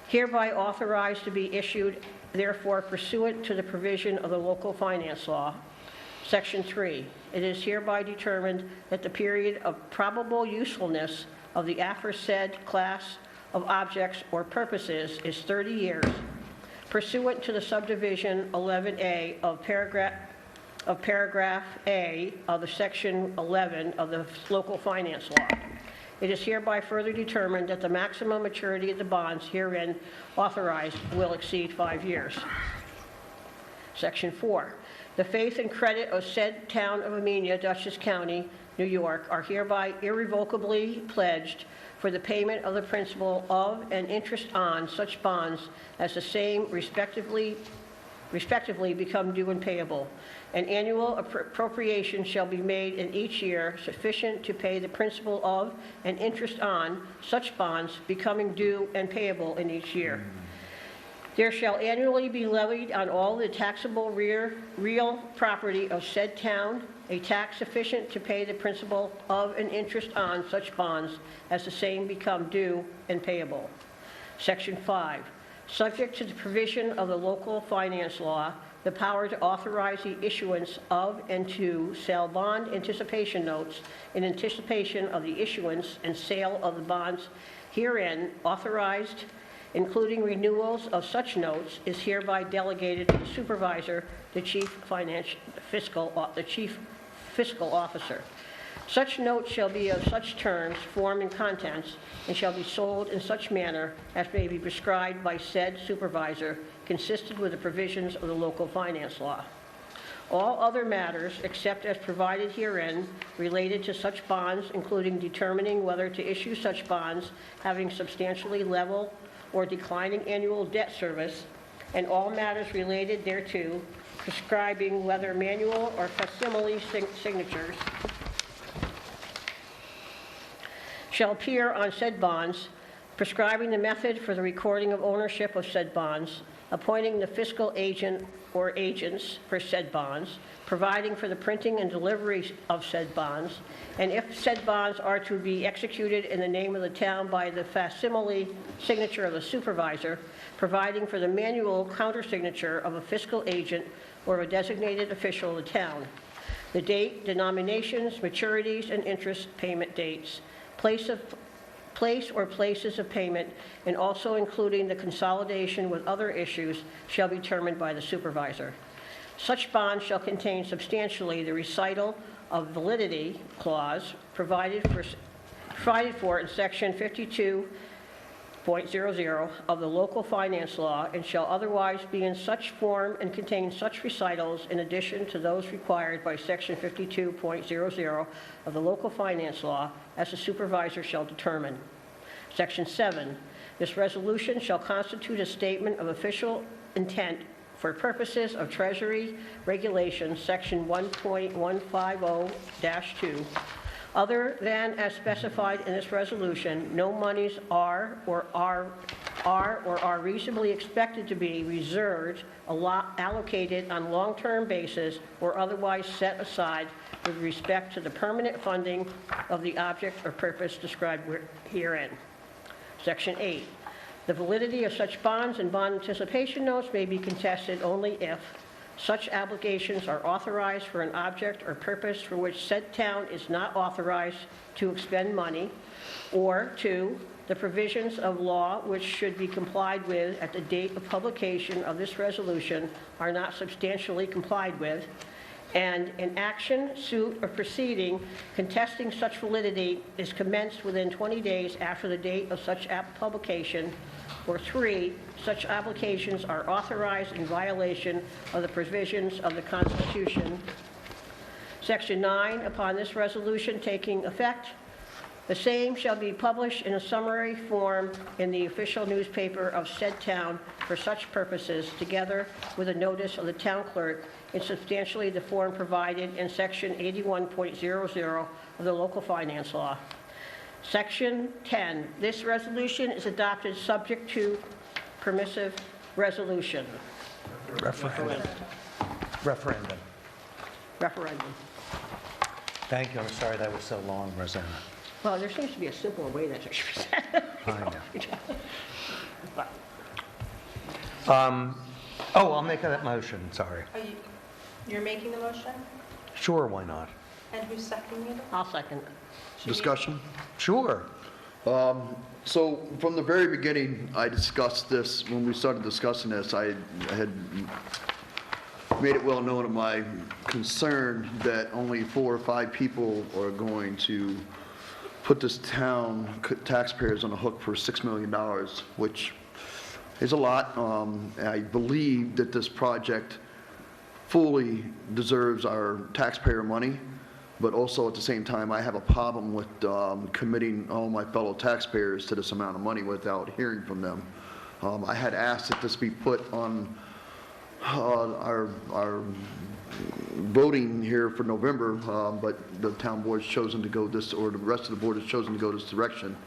hereby authorized to be issued, therefore pursuant to the provision of the local finance law. Section 3, it is hereby determined that the period of probable usefulness of the aforesaid class of objects or purposes is 30 years, pursuant to the subdivision 11A of paragraph A of the section 11 of the local finance law. It is hereby further determined that the maximum maturity of the bonds herein authorized will exceed 5 years. Section 4, the faith and credit of said town of Amenia, Dutchess County, New York, are hereby irrevocably pledged for the payment of the principal of and interest on such bonds as the same respectively become due and payable. An annual appropriation shall be made in each year sufficient to pay the principal of and interest on such bonds becoming due and payable in each year. There shall annually be levied on all the taxable real property of said town a tax sufficient to pay the principal of and interest on such bonds as the same become due and payable. Section 5, subject to the provision of the local finance law, the power to authorize the issuance of and to sell bond anticipation notes in anticipation of the issuance and sale of the bonds herein authorized, including renewals of such notes, is hereby delegated to the supervisor, the chief fiscal officer. Such notes shall be of such terms, form, and contents, and shall be sold in such manner as may be prescribed by said supervisor, consistent with the provisions of the local finance law. All other matters, except as provided herein, related to such bonds, including determining whether to issue such bonds having substantially level or declining annual debt service, and all matters related thereto, prescribing whether manual or facsimile signatures shall appear on said bonds, prescribing the method for the recording of ownership of said bonds, appointing the fiscal agent or agents for said bonds, providing for the printing and delivery of said bonds, and if said bonds are to be executed in the name of the town by the facsimile signature of the supervisor, providing for the manual countersignature of a fiscal agent or a designated official of the town, the date, denominations, maturities, and interest payment dates, place place or places of payment, and also including the consolidation with other issues, shall be determined by the supervisor. Such bond shall contain substantially the recital of validity clause provided for in Section 52.00 of the local finance law, and shall otherwise be in such form and contain such recitals in addition to those required by Section 52.00 of the local finance law as the supervisor shall determine. Section 7, this resolution shall constitute a statement of official intent for purposes of Treasury Regulations, Section 1.150-2. Other than as specified in this resolution, no monies are reasonably expected to be reserved, allocated on long-term basis, or otherwise set aside with respect to the permanent funding of the object or purpose described herein. Section 8. The validity of such bonds and bond anticipation notes may be contested only if such obligations are authorized for an object or purpose for which said town is not authorized to expend money, or 2, the provisions of law which should be complied with at the date of publication of this resolution are not substantially complied with, and an action, suit, or proceeding contesting such validity is commenced within 20 days after the date of such publication, or 3, such applications are authorized in violation of the provisions of the Constitution. Section 9, upon this resolution taking effect, the same shall be published in a summary form in the official newspaper of said town for such purposes, together with a notice of the town clerk in substantially the form provided in Section 81.00 of the local finance law. Section 10, this resolution is adopted subject to permissive resolution. Referendum. Thank you. I'm sorry that was so long, Rosanna. Well, there seems to be a simpler way that should be said. I know. I'll make that motion, sorry. You're making the motion? Sure, why not? And who's seconding it? I'll second. Discussion? Sure. So from the very beginning, I discussed this, when we started discussing this, I had made it well known of my concern that only 4 or 5 people are going to put this town taxpayers on the hook for $6 million, which is a lot. I believe that this project fully deserves our taxpayer money, but also at the same time, I have a problem with committing all my fellow taxpayers to this amount of money without hearing from them. I had asked that this be put on our voting here for November, but the town board has chosen to go this, or the rest of the board has chosen to go this direction,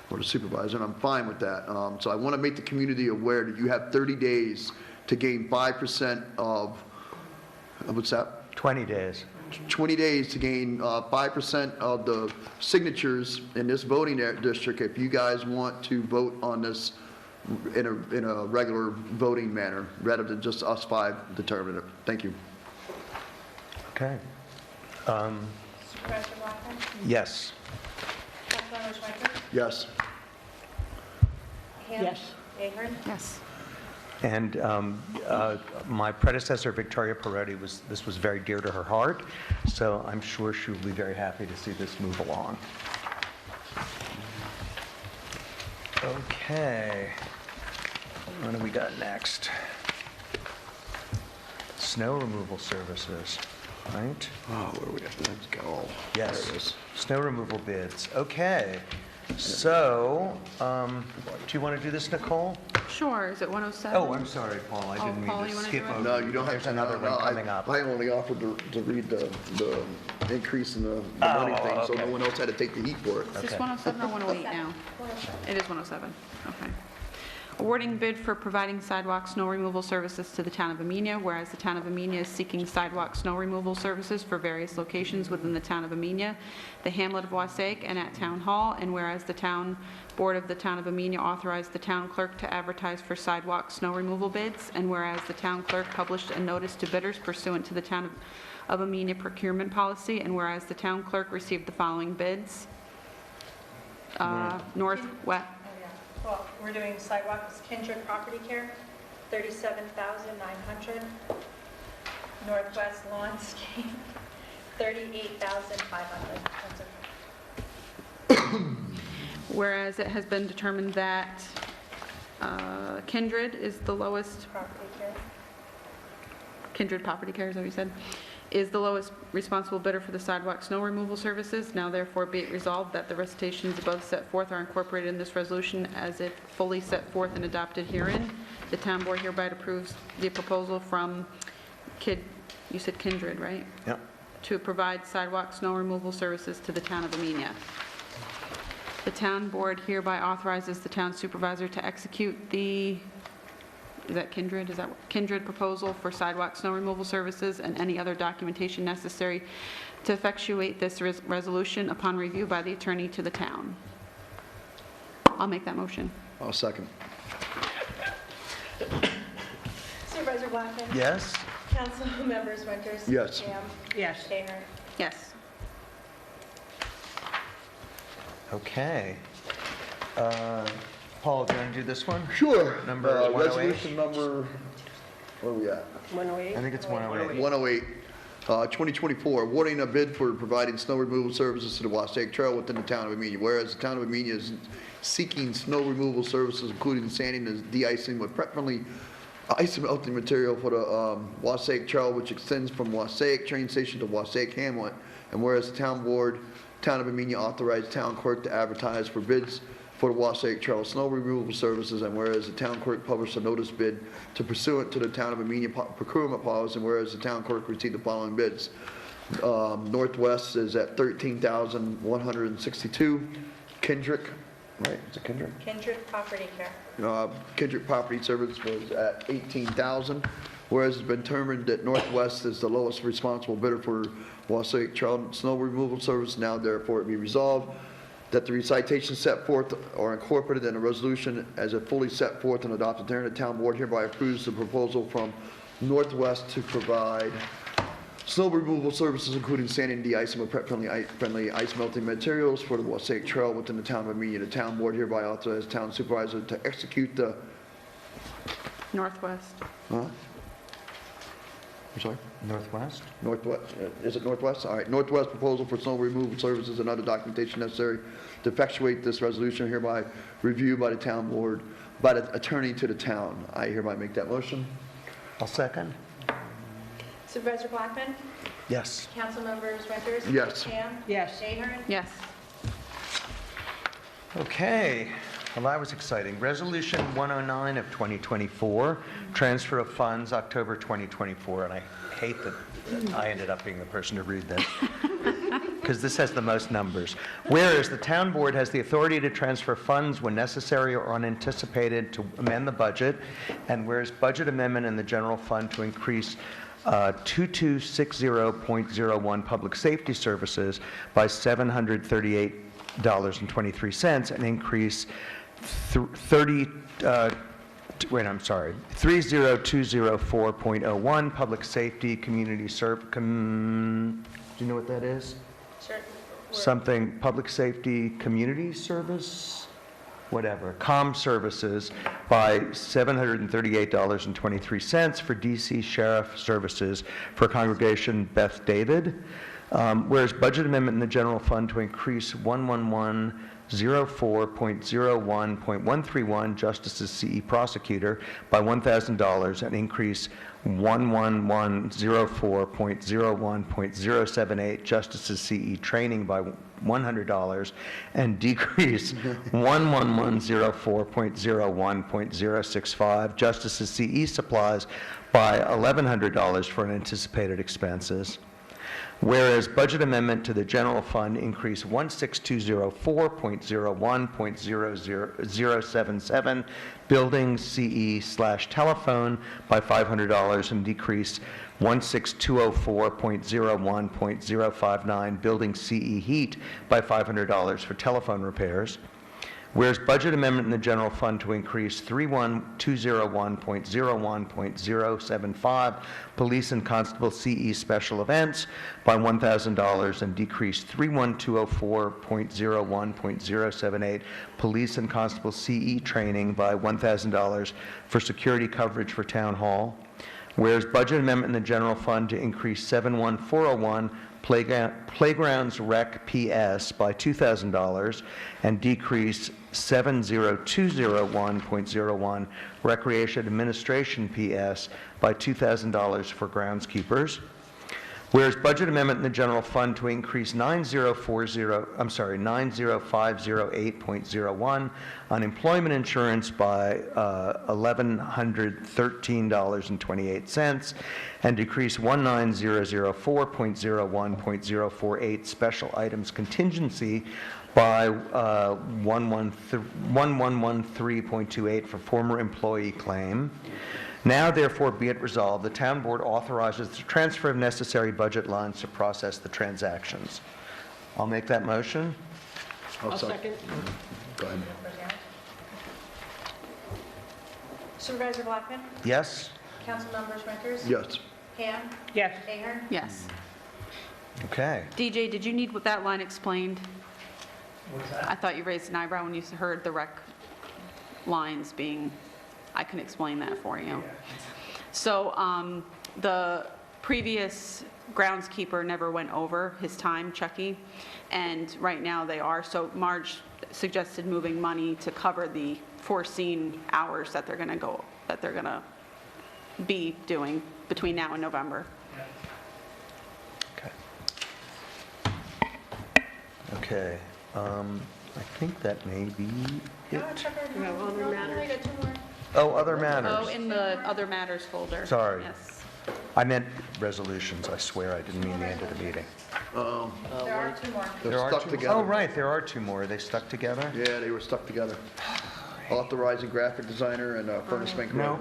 or the supervisor, and I'm fine with that. So I want to make the community aware that you have 30 days to gain 5% of, what's that? 20 days. 20 days to gain 5% of the signatures in this voting district if you guys want to vote on this in a regular voting manner, rather than just us 5 determining it. Thank you. Okay. Supervisor Blackman? Yes. Councilmember Schweikert? Yes. Ham? Yes. Ahern? Yes. And my predecessor, Victoria Perotti, this was very dear to her heart, so I'm sure she will be very happy to see this move along. Okay. What do we got next? Snow removal services, right? Oh, where are we at? Let's go. Yes. There it is. Snow removal bids. Okay. So, do you want to do this, Nicole? Sure, is it 107? Oh, I'm sorry, Paul. I didn't Paul, mean you to wanna skip do it? over. No, you don't have There's to. another No, one coming up. I only offered to read the increase in the money thing, so okay. no one else had to take the heat for it. Is this 107 or 108 now? It is 107, okay. Awarding bid for providing sidewalk snow removal services to the town of Amenia, whereas the town of Amenia is seeking sidewalk snow removal services for various locations within the town of Amenia, the hamlet of Wassaic, and at Town Hall, and whereas the town board of the town of Amenia authorized the town clerk to advertise for sidewalk snow removal bids, and whereas the town clerk published a notice to bidders pursuant to the town of Amenia procurement policy, and whereas the town clerk received the following bids. northwest. Oh, yeah. Well, we're doing sidewalks, Kindred Property Care, 37,900. Northwest Lawnscape, 38,500. That's okay. Whereas it has been determined that Kindred is the lowest, Property Care. Kindred Property Care, is that what you said, is the lowest responsible bidder for the sidewalk snow removal services. Now therefore be it resolved that the recitations above set forth are incorporated in this resolution as if fully set forth and adopted herein. The town board hereby approves the proposal from you said Kindred, right? Yep. To provide sidewalk snow removal services to the town of Amenia. The town board hereby authorizes the town supervisor to execute the, is that Kindred? Is that Kindred proposal for sidewalk snow removal services and any other documentation necessary to effectuate this resolution upon review by the attorney to the town. I'll make that motion. I'll second. Supervisor Blackman? Yes? Council members Winters? Yes. Ham? Yes. Ahern? Yes. Okay. Paul, do you want to do this one? Sure. Number 108? Resolution number, where are we at? 108? I think it's 108. 108, 2024, awarding a bid for providing snow removal services to the Wasatch Trail within the town of Amenia. Whereas the town of Amenia is seeking snow removal services, including sanding and de-icing with prep-friendly ice melting material for the Wasatch Trail, which extends from Wasatch train station to Wasatch Hamlet. And whereas the town board, town of Amenia authorized town clerk to advertise for bids for the Wasatch Trail snow removal services, and whereas the town clerk published a notice bid to pursuant to the town of Amenia procurement policy, and whereas the town clerk received the following bids. Northwest is at $13,162. Kendrick, right, is it Kendrick? Kindred Property Care. Kendrick Property Service was at $18,000, whereas it's been determined that Northwest is the lowest responsible bidder for Wasatch Trail snow removal service. Now therefore it be resolved that the recitations set forth are incorporated in a resolution as a fully set forth and adopted therein. The town board hereby approves the proposal from Northwest to provide snow removal services, including sanding, de-icing with prep-friendly ice melting materials for the Wasatch Trail within the town of Amenia. The town board hereby authorizes town supervisor to execute the, Northwest. huh? I'm sorry? Northwest? Northwest, is it Northwest? All right, Northwest proposal for snow removal services and other documentation necessary to effectuate this resolution hereby reviewed by the town board, by the attorney to the town. I hereby make that motion. I'll second. Supervisor Blackman? Yes. Council members Winters? Yes. Ham? Yes. Ahern? Yes. Okay, well, that was exciting. Resolution 109 of 2024, transfer of funds, October 2024, and I hate that I ended up being the person to read this, because this has the most numbers. Whereas the town board has the authority to transfer funds when necessary or unanticipated to amend the budget, and whereas budget amendment in the general fund to increase 2260.01 public safety services by $738.23, an increase 30204.01 public safety community do you know what that is? Sure. Something, public safety community service, whatever, services by $738.23 for DC Sheriff Services for Congregation Beth David. Whereas budget amendment in the general fund to increase 11104.01.131 Justice's CE Prosecutor by $1,000 and increase 1104.01.078 Justice's CE Training by $100 and decrease 1104.01.065 Justice's CE Supplies by $1,100 for unanticipated expenses. Whereas budget amendment to the general fund increase 16204.01.077 building CE/telephone by $500 and decrease 16204.01.059 building CE heat by $500 for telephone repairs. Whereas budget amendment in the general fund to increase 31201.01.075 police and constable CE special events by $1,000 and decrease 31204.01.078 police and constable CE training by $1,000 for security coverage for town hall. Whereas budget amendment in the general fund to increase 71401 Playgrounds Rec PS by $2,000 and decrease 70201.01 Recreation Administration PS by $2,000 for groundskeepers. Whereas budget amendment in the general fund to increase 90508.01 unemployment insurance by $1,113.28 and decrease 19004.01.048 special items contingency by 1113.28 for former employee claim. Now therefore be it resolved, the town board authorizes the transfer of necessary budget lines to process the transactions. I'll make that motion. I'll second. Go ahead. Supervisor Blackman? Yes? Council members Winters? Yes. Ham? Yes. Ahern? Yes. Okay. DJ, did you need that line explained? What's that? I thought you raised an eyebrow when you heard the rec lines being, I can explain that for you. So the previous groundskeeper never went over his time, Chucky, and right now they are. So Marge suggested moving money to cover the foreseen hours that they're going to be doing between now and November. Okay. Okay. I think that may be it. Oh, other matters. Oh, in the other matters folder. Sorry. Yes. I meant resolutions, I swear, I didn't mean the end of the meeting. There are two more. They're There are stuck two- together. Oh, right, there are two more. Are they stuck together? Yeah, they were stuck together. Authorizing graphic designer and furnace maker. No,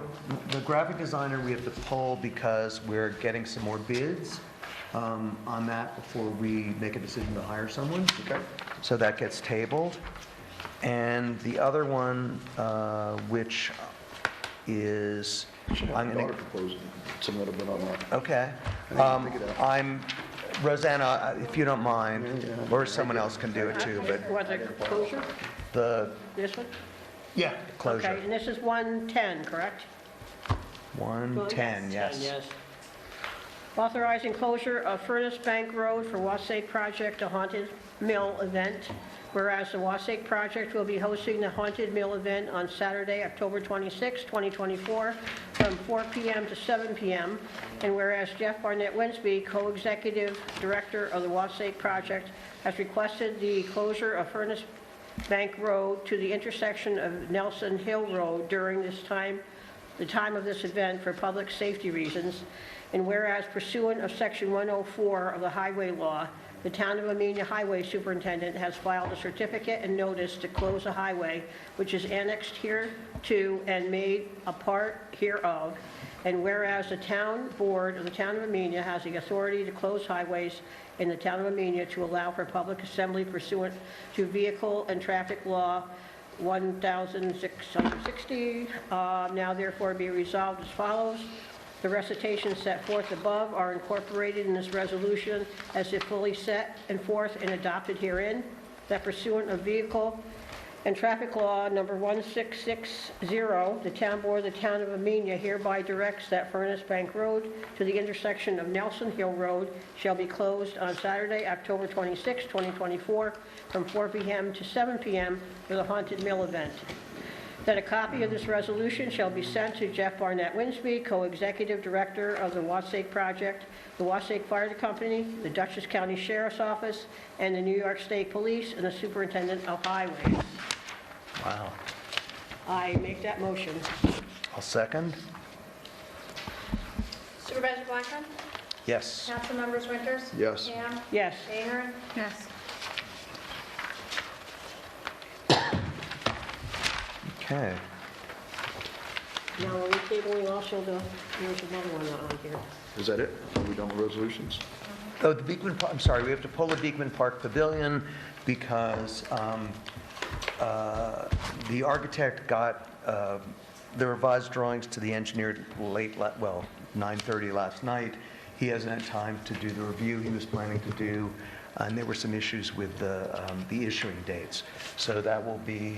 the graphic designer we have to pull because we're getting some more bids on that before we make a decision to hire someone. Okay. So that gets tabled. And the other one, which is, Should I'm have going daughter to, proposed some little bit on that. okay. I can pick it up. Rosanna, if you don't mind, Yeah. or someone else can do it too, but Was it closure? the, This one? yeah, closure. Okay, and this is 110, correct? 110, yes. Yes. Authorizing closure of Furnace Bank Road for Wasake Project, a Haunted Mill event. Whereas the Wasake Project will be hosting the Haunted Mill event on Saturday, October 26, 2024, from 4 p.m. to 7 p.m. And whereas Jeff Barnett Winsby, co-executive director of the Wasake Project, has requested the closure of Furnace Bank Road to the intersection of Nelson Hill Road during the time of this event for public safety reasons. And whereas pursuant of Section 104 of the Highway Law, the Town of Amenia Highway Superintendent has filed a certificate and notice to close the highway, which is annexed here to and made a part hereof. And whereas the Town Board of the Town of Amenia has the authority to close highways in the Town of Amenia to allow for public assembly pursuant to Vehicle and Traffic Law 1660, now therefore be resolved as follows. The recitations set forth above are incorporated in this resolution as if fully set and forth and adopted herein, that pursuant of Vehicle and Traffic Law number 1660, the Town Board of the Town of Amenia hereby directs that Furnace Bank Road to the intersection of Nelson Hill Road shall be closed on Saturday, October 26, 2024, from 4 p.m. to 7 p.m. for the Haunted Mill event. That a copy of this resolution shall be sent to Jeff Barnett Winsby, co-executive director of the Wasake Project, the Wasake Fire Company, the Dutchess County Sheriff's Office, and the New York State Police, and the Superintendent of Highways. Wow. I make that motion. I'll second. Supervisor Blackman? Yes. Council members Winters? Yes. Ham? Yes. Ahern? Yes. Okay. Now, are we tabling also there's another one on here. Is that it? Are we done with resolutions? Oh, the Beekman, I'm sorry, we have to pull the Beekman Park Pavilion because the architect got the revised drawings to the engineer late, 9:30 last night. He hasn't had time to do the review he was planning to do, and there were some issues with the issuing dates. So that will be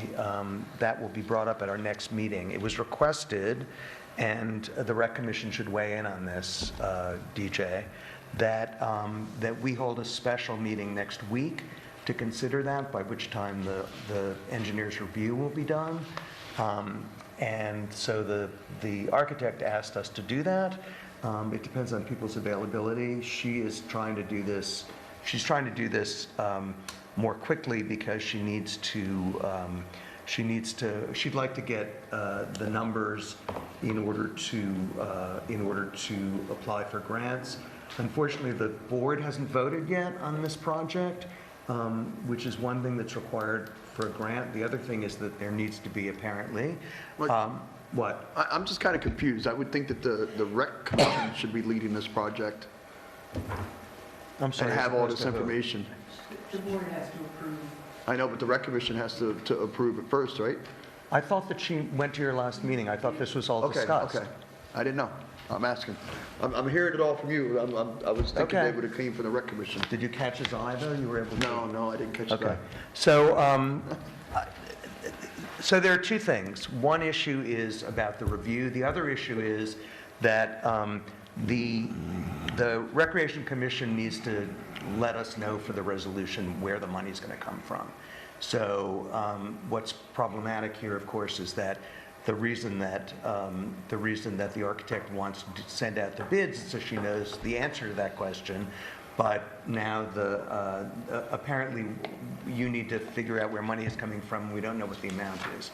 brought up at our next meeting. It was requested, and the Rec Commission should weigh in on this, DJ, that we hold a special meeting next week to consider that, by which time the engineer's review will be done. And so the architect asked us to do that. It depends on people's availability. She is trying to do this, more quickly because she'd like to get the numbers in order to apply for grants. Unfortunately, the board hasn't voted yet on this project, which is one thing that's required for a grant. The other thing is that there needs to be apparently, what? I'm just kind of confused. I would think that the Rec Commission should be leading this project I'm and sorry. have all supposed this to vote. information. The board has to approve. I know, but the Rec Commission has to approve it first, right? I thought that she went to your last meeting. I thought this was all Okay, discussed. okay. I didn't know. I'm asking. I'm hearing it all from you. I was thinking Okay. they would have came from the Rec Commission. Did you catch his eye, though? You were able to? No, I didn't catch Okay. that. So there are two things. One issue is about the review. The other issue is that the Recreation Commission needs to let us know for the resolution where the money's going to come from. So what's problematic here, of course, is that the reason that the architect wants to send out the bids is so she knows the answer to that question. But now apparently you need to figure out where money is coming from. We don't know what the amount is.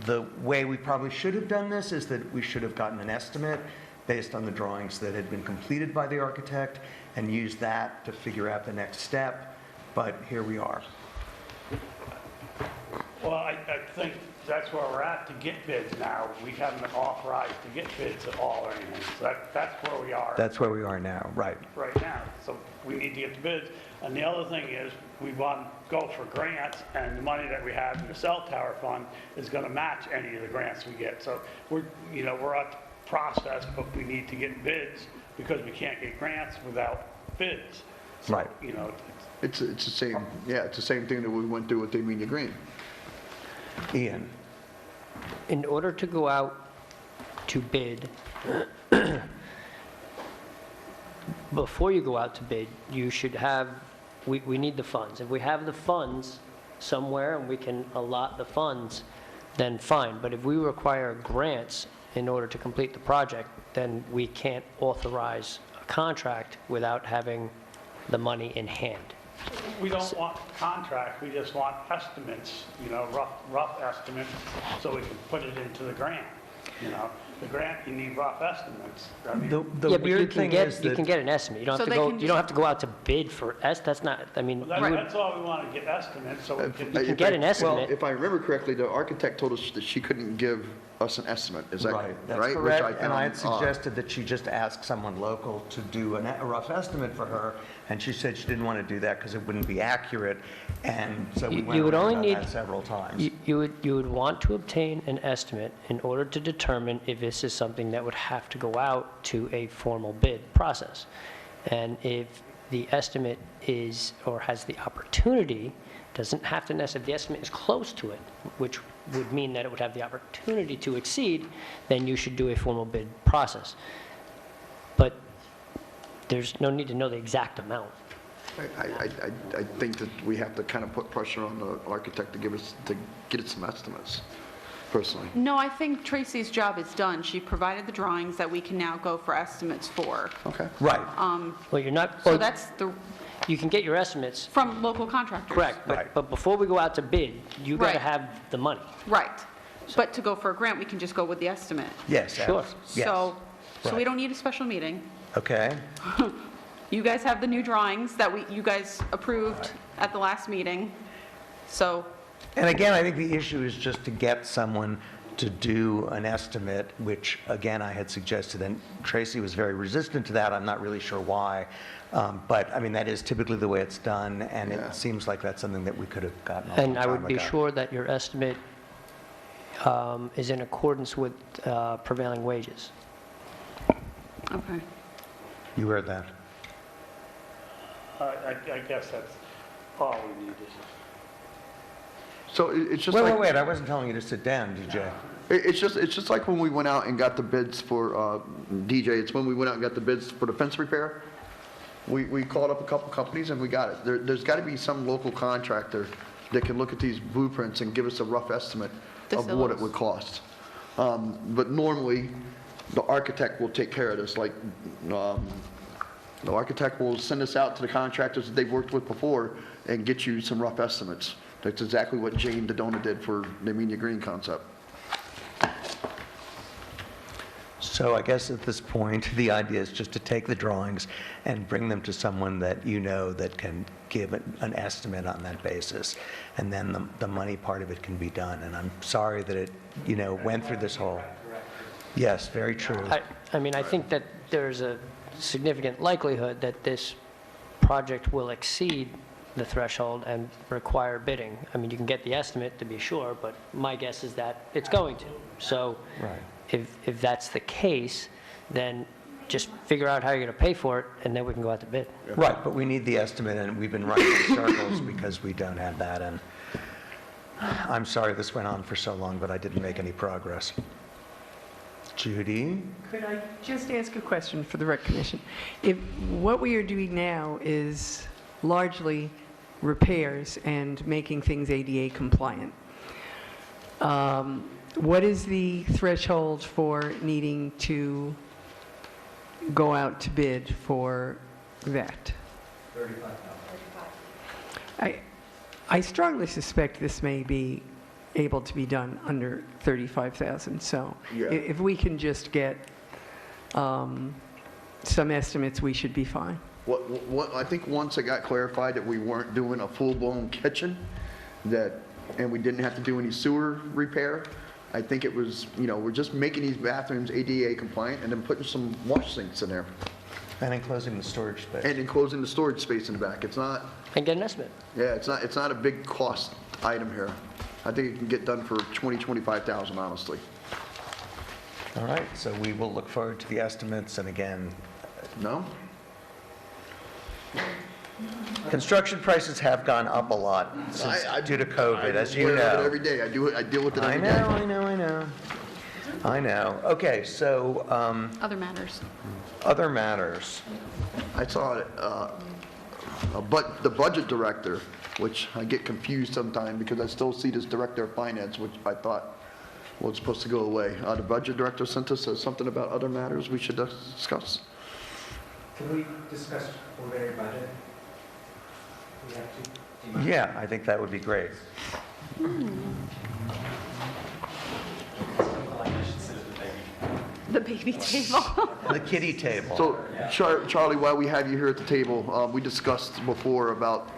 The way we probably should have done this is that we should have gotten an estimate based on the drawings that had been completed by the architect and used that to figure out the next step. But here we are. Well, I think that's where we're at to get bids now. We haven't been authorized to get bids at all or anything. So that's where we are. That's where we are now, right. Right now. So we need to get the bids. And the other thing is, we want to go for grants, and the money that we have in the cell tower fund is going to match any of the grants we get. So we're at the process, but we need to get bids because we can't get grants without bids. So, Right. It's the same, it's the same thing that we went through with the Amenia Green. Ian? In order to go out to bid, before you go out to bid, you should have, we need the funds. If we have the funds somewhere and we can allot the funds, then fine. But if we require grants in order to complete the project, then we can't authorize a contract without having the money in hand. We don't want contracts, we just want estimates, rough estimates, so we can put it into the grant. The grant, you need rough estimates. I mean, The Yeah, but you weird can thing get, is you can that, get an estimate. You don't So have to they go, can you don't have to go out to bid for, that's not, I mean, you would, That's all we want to get estimates, so we can. You can get an estimate. Well, if I remember correctly, the architect told us that she couldn't give us an estimate. Is that right? right, that's Which correct, and I had found odd. suggested that she just ask someone local to do a rough estimate for her, and she said she didn't want to do that because it wouldn't be accurate, and so we You went would around only on that need- several times. You would want to obtain an estimate in order to determine if this is something that would have to go out to a formal bid process. And if the estimate is, or has the opportunity, doesn't have to necessarily, if the estimate is close to it, which would mean that it would have the opportunity to exceed, then you should do a formal bid process. But there's no need to know the exact amount. I think that we have to kind of put pressure on the architect to get us some estimates, personally. No, I think Tracy's job is done. She provided the drawings that we can now go for estimates for. Okay. Right, Well, you're not, So that's you can get your estimates, from local contractors. correct, Right. but before we go out to bid, you got to Right. have the money. Right. But to go for a grant, we can just go with the estimate. yes. Sure. Yes. So we Right. don't need a special meeting. Okay, You guys have the new drawings that you guys approved at the last meeting. So, and again, I think the issue is just to get someone to do an estimate, which, again, I had suggested, and Tracy was very resistant to that. I'm not really sure why. But, I mean, that is typically the way it's done, and Yeah. it seems like that's something that we could have gotten a long time And ago. I would be sure that your estimate is in accordance with prevailing wages. Okay. You heard that. I guess that's all we needed. So it's just Wait, like. wait, wait, I wasn't telling you to sit down, DJ. It's just like when we went out and got the bids for, DJ, it's when we went out and got the bids for the fence repair. We called up a couple companies and we got it. There's got to be some local contractor that can look at these blueprints and give us a rough estimate of what it would cost. But normally, the architect will take care of this, like, the architect will send us out to the contractors that they've worked with before and get you some rough estimates. That's exactly what Jane Dodona did for the Amenia Green concept. So I guess at this point, the idea is just to take the drawings and bring them to someone that you know that can give an estimate on that basis. And then the money part of it can be done. And I'm sorry that it, went through this whole. Yes, very true. I mean, I think that there's a significant likelihood that this project will exceed the threshold and require bidding. I mean, you can get the estimate to be sure, but my guess is that it's going to. So Right. if that's the case, then just figure out how you're going to pay for it, and then we can go out to bid. Right, but we need the estimate, and we've been running in circles because we don't have that. And I'm sorry this went on for so long, but I didn't make any progress. Judy? Could I just ask a question for the Rec Commission? If what we are doing now is largely repairs and making things ADA compliant, what is the threshold for needing to go out to bid for that? I strongly suspect this may be able to be done under 35,000. So Yeah. if we can just get some estimates, we should be fine. What, I think once it got clarified that we weren't doing a full-blown kitchen, and we didn't have to do any sewer repair, I think it was, we're just making these bathrooms ADA compliant and then putting some wash sinks in there. And enclosing the storage space. And enclosing the storage space in the back. It's not, And get an estimate. yeah, it's not a big cost item here. I think it can get done for $25,000, honestly. All right, so we will look forward to the estimates, and again, No? construction prices have gone up a lot since, due to COVID, as you I hear of it know. every day. I deal with it I every know, day. I know. Okay, so, Other matters. other matters. I saw it, the budget director, which I get confused sometimes because I still see this director of finance, which I thought was supposed to go away. The budget director sent us something about other matters we should discuss. Can we discuss preliminary budget? We have to. Yeah, I think that would be great. The baby table. The kiddie table. So, Charlie, while we have you here at the table, we discussed before about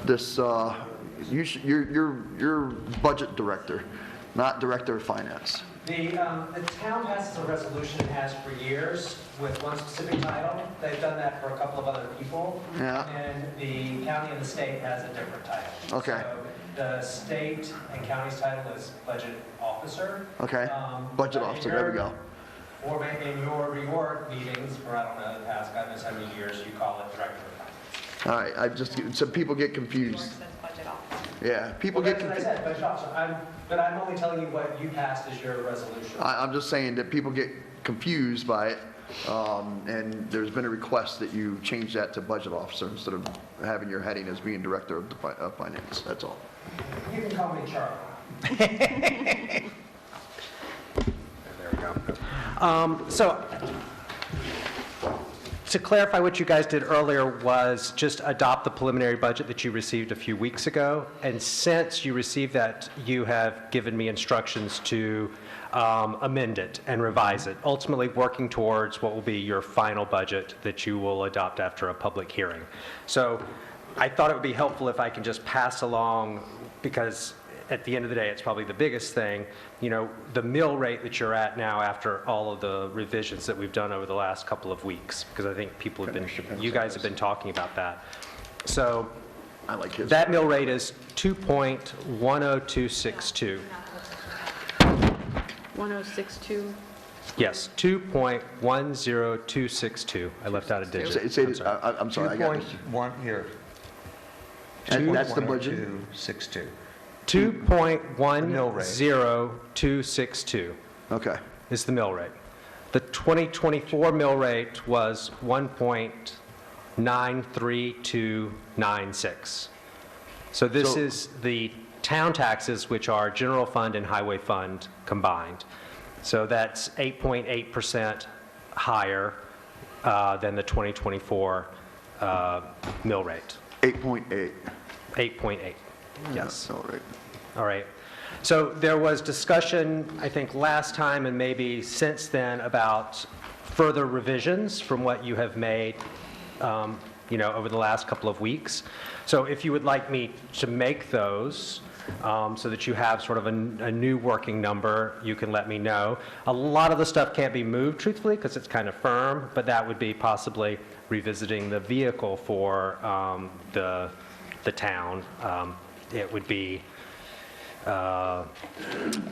this, you're budget director, not director of finance. The town passes a resolution, it has for years, with one specific title. They've done that for a couple of other people. Yeah. And the county and the state has a different title. Okay. So the state and county's title is budget officer. Okay, budget officer, there we go. Or in your reorg meetings for, I don't know, the past God knows how many years, you call it director of finance. All right, some people get confused. Yeah, people Well, get that's what I confused. said, budget officer. But I'm only telling you what you passed as your resolution. I'm just saying that people get confused by it, and there's been a request that you change that to budget officer instead of having your heading as being director of finance, that's all. You can call me Charlie. So, to clarify, what you guys did earlier was just adopt the preliminary budget that you received a few weeks ago. And since you received that, you have given me instructions to amend it and revise it, ultimately working towards what will be your final budget that you will adopt after a public hearing. So I thought it would be helpful if I can just pass along, because at the end of the day, it's probably the biggest thing, you know, the mill rate that you're at now after all of the revisions that we've done over the last couple of weeks, because I think people have been, you guys have been talking about that. So I like his. that mill rate is 2.10262. 1062. Yes, 2.10262. I left out a digit. I'm sorry, I got this. 2.1, here. That's the budget? 2.10262. 2.10262 Okay. is the mill rate. The 2024 mill rate was 1.93296. So this is the town taxes, which are general fund and highway fund combined. So that's 8.8% higher than the 2024 mill rate. 8.8. 8.8, yes. All right. All right. So there was discussion, I think, last time and maybe since then about further revisions from what you have made, you know, over the last couple of weeks. So if you would like me to make those so that you have sort of a new working number, you can let me know. A lot of the stuff can't be moved, truthfully, because it's kind of firm, but that would be possibly revisiting the vehicle for the town. It would be,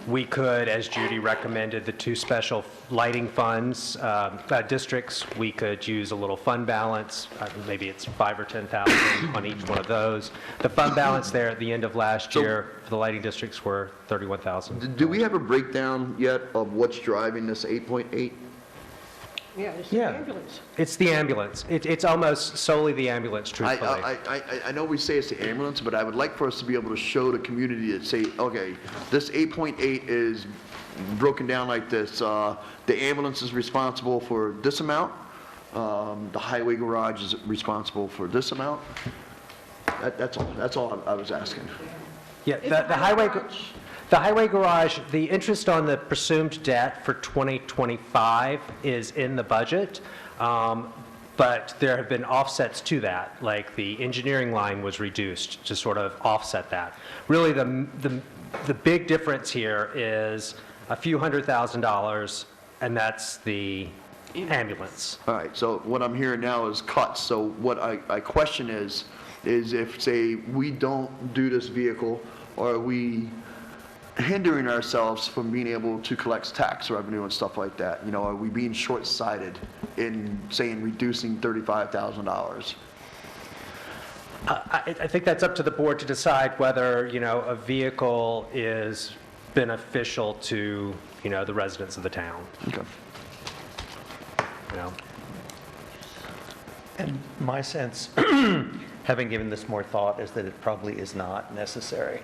we could, as Judy recommended, the two special lighting funds, districts, we could use a little fund balance, maybe it's 5 or 10,000 on each one of those. The fund balance there at the end of last year for the lighting districts were 31,000. Do we have a breakdown yet of what's driving this 8.8? Yeah, it's the ambulance. It's the ambulance. It's almost solely the ambulance, truthfully. I know we say it's the ambulance, but I would like for us to be able to show the community that say, okay, this 8.8 is broken down like this. The ambulance is responsible for this amount. The highway garage is responsible for this amount. That's all. That's all I was asking. Yeah, the highway garage, the interest on the presumed debt for 2025 is in the budget, but there have been offsets to that, like the engineering line was reduced to sort of offset that. Really, the big difference here is a few $100,000, and that's the ambulance. All right, so what I'm hearing now is cuts. So what I question is if, say, we don't do this vehicle, or we hindering ourselves from being able to collect tax revenue and stuff like that? You know, are we being short-sighted in saying reducing $35,000? I think that's up to the board to decide whether, you know, a vehicle is beneficial to, you know, the residents of the town. Okay. You know? And my sense, having given this more thought, is that it probably is not necessary.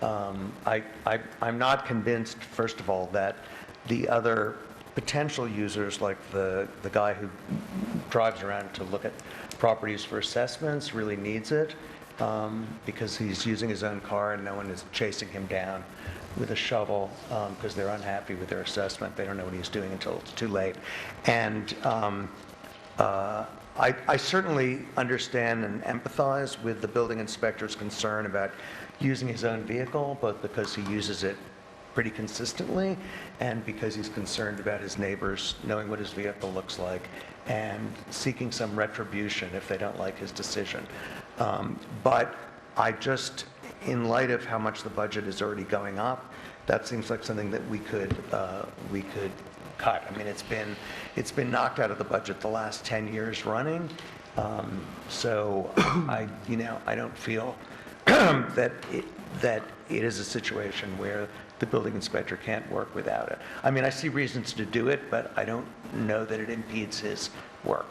I'm not convinced, first of all, that the other potential users, like the guy who drives around to look at properties for assessments, really needs it, because he's using his own car and no one is chasing him down with a shovel because they're unhappy with their assessment. They don't know what he's doing until it's too late. And I certainly understand and empathize with the building inspector's concern about using his own vehicle, both because he uses it pretty consistently and because he's concerned about his neighbors knowing what his vehicle looks like and seeking some retribution if they don't like his decision. But I just, in light of how much the budget is already going up, that seems like something that we could cut. I mean, it's been knocked out of the budget the last 10 years running. So I don't feel that it is a situation where the building inspector can't work without it. I mean, I see reasons to do it, but I don't know that it impedes his work.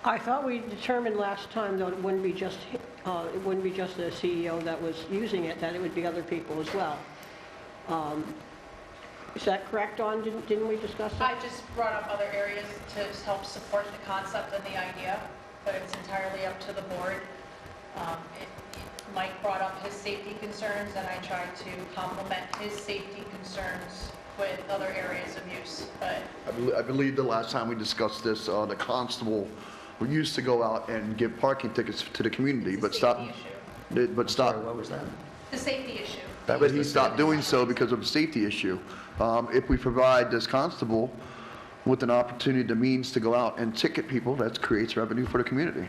I thought we determined last time that it wouldn't be just the CEO that was using it, that it would be other people as well. Is that correct, Dawn? Didn't we discuss that? I just brought up other areas to help support the concept and the idea, but it's entirely up to the board. Mike brought up his safety concerns, and I tried to complement his safety concerns with other areas of use, but... I believe the last time we discussed this, the constable used to go out and give parking tickets to the community, but stop. Safety issue. But stop. Sorry, what was that? The safety issue. But he stopped doing so because of a safety issue. If we provide this constable with an opportunity, the means to go out and ticket people, that creates revenue for the community.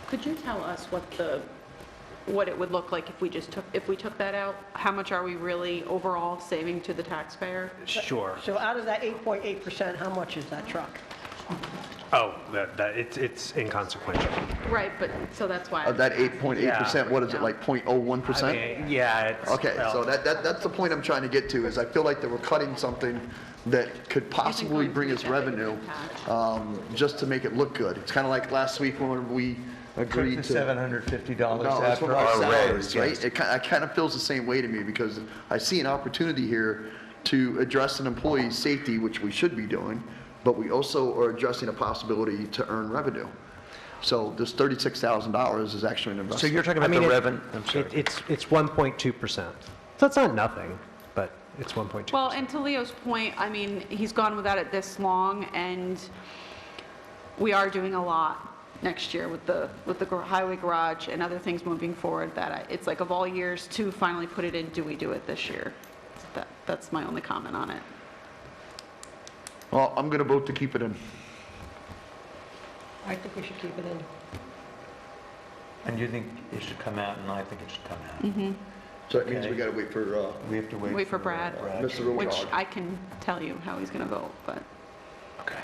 Could you tell us what it would look like if we took that out? How much are we really overall saving to the taxpayer? Sure. So out of that 8.8%, how much is that truck? Oh, it's inconsequential. Right, but, so that's why. Of that 8.8%, what is it, Yeah. like 0.01%? Yeah, it's. Okay, well, so that's the point I'm trying to get to, is I feel like that we're cutting something that could possibly bring us revenue, just to make it look good. It's kind of like last week when we Took agreed the to. $750 No, it's after from our our salaries, raise, right? yes. It kind of feels the same way to me, because I see an opportunity here to address an employee's safety, which we should be doing, but we also are addressing a possibility to earn revenue. So this $36,000 is actually an investment. So you're talking I about mean, the revenue, I'm sorry. It's 1.2%. So it's not nothing, but it's 1.2%. Well, and to Leo's point, I mean, he's gone without it this long, and we are doing a lot next year with the highway garage and other things moving forward, that it's like of all years to finally put it in, do we do it this year? That's my only comment on it. Well, I'm going to vote to keep it in. I think we should keep it in. And you think it should come out, and I think it should come out. So that means we Okay. got to wait for We have to Wait for Brad. Mr. Road Which Dogg. I can tell you how he's going to vote, but Okay.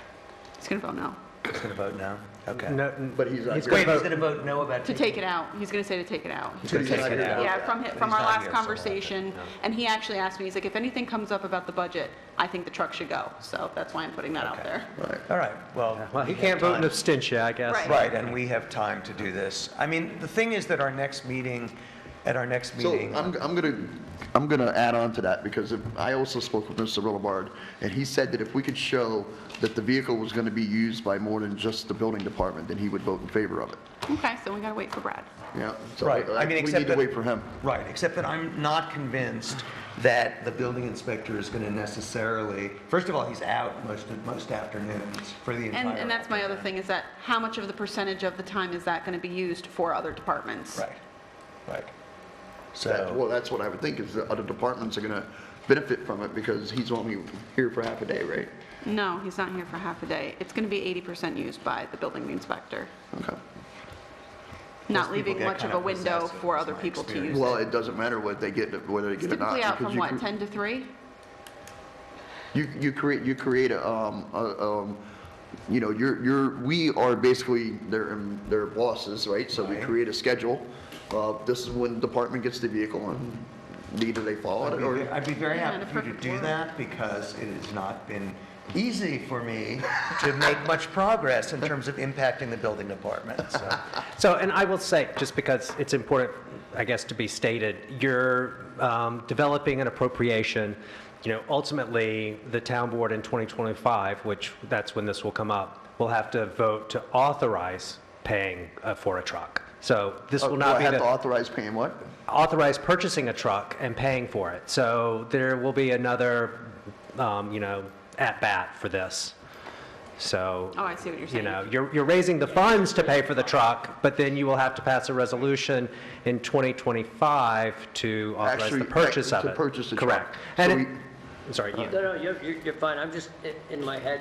he's going to vote no. He's going to vote no? Okay. No, But he's not. He's Wait, gonna he's vote- going to vote no about To take it out. He's going to say to take it out. He's going to take it out. Yeah, from But our he's not last here, so conversation, and he actually asked me, he's like, if anything comes up about the budget, I think the truck should go. So that's why I'm putting that out Okay. there. All right, well. well, he we can't have vote in time. abstention, I guess. Right. Right, and we have time to do this. I mean, the thing is that at our next meeting, So I'm gonna add on to that, because I also spoke with Mr. Willibard, and he said that if we could show that the vehicle was gonna be used by more than just the building department, then he would vote in favor of it. Okay, so we got to wait for Brad. Yeah. So Right, I mean, we except need to that- wait for him. Right, except that I'm not convinced that the building inspector is going to necessarily, first of all, he's out most afternoons for the entire. And that's my other thing, is that how much of the percentage of the time is that going to be used for other departments? Right, right. Well, So, that's what I would think, is the other departments are gonna benefit from it, because he's only here for half a day, right? No, he's not here for half a day. It's going to be 80% used by the building inspector, Okay. not people leaving get much of kind a of window possessive, for is other my people to use experience. Well, it. it doesn't matter whether they get it or It's not. typically out because from what, 10 to 3? You create you know, we are basically their bosses, right? So we Right. create a schedule. This is when the department gets the vehicle, and either they follow it or. I'd be very Yeah, in happy a for you to perfect do world. that, because it has not been easy for me to make much progress in terms of impacting the building department, so. So, and I will say, just because it's important, I guess, to be stated, you're developing an appropriation. You know, ultimately, the town board in 2025, which that's when this will come up, will have to vote to authorize paying for a truck. So this will Do not I be have to the, authorize paying what? authorize purchasing a truck and paying for it. So there will be another, you know, at-bat for this. So, Oh, I see what you're you saying. know, you're raising the funds to pay for the truck, but then you will have to pass a resolution in 2025 to authorize Actually, the purchase of to it. purchase the truck. Correct. So And we- it, I'm sorry, you. No, you're fine. I'm just, in my head,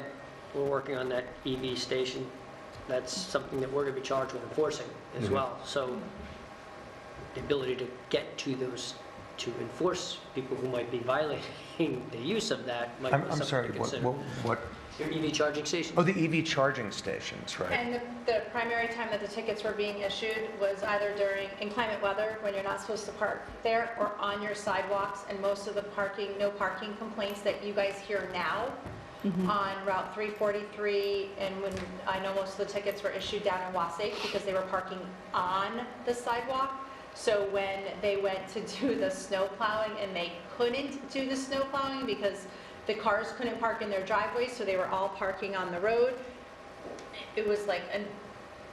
we're working on that EV station. That's something that we're going to be charged with enforcing as well. So the ability to get to those, to enforce people who might be violating the use of that might be I'm something sorry, to what, consider. what, Your EV charging station? oh, the EV charging stations, right? And the primary time that the tickets were being issued was either during inclement weather, when you're not supposed to park there, or on your sidewalks, and most of the parking, no parking complaints that you guys hear now on Route 343, and when, I know most of the tickets were issued down in Wasaik because they were parking on the sidewalk. So when they went to do the snow plowing and they couldn't do the snow plowing because the cars couldn't park in their driveways, so they were all parking on the road, it was like, and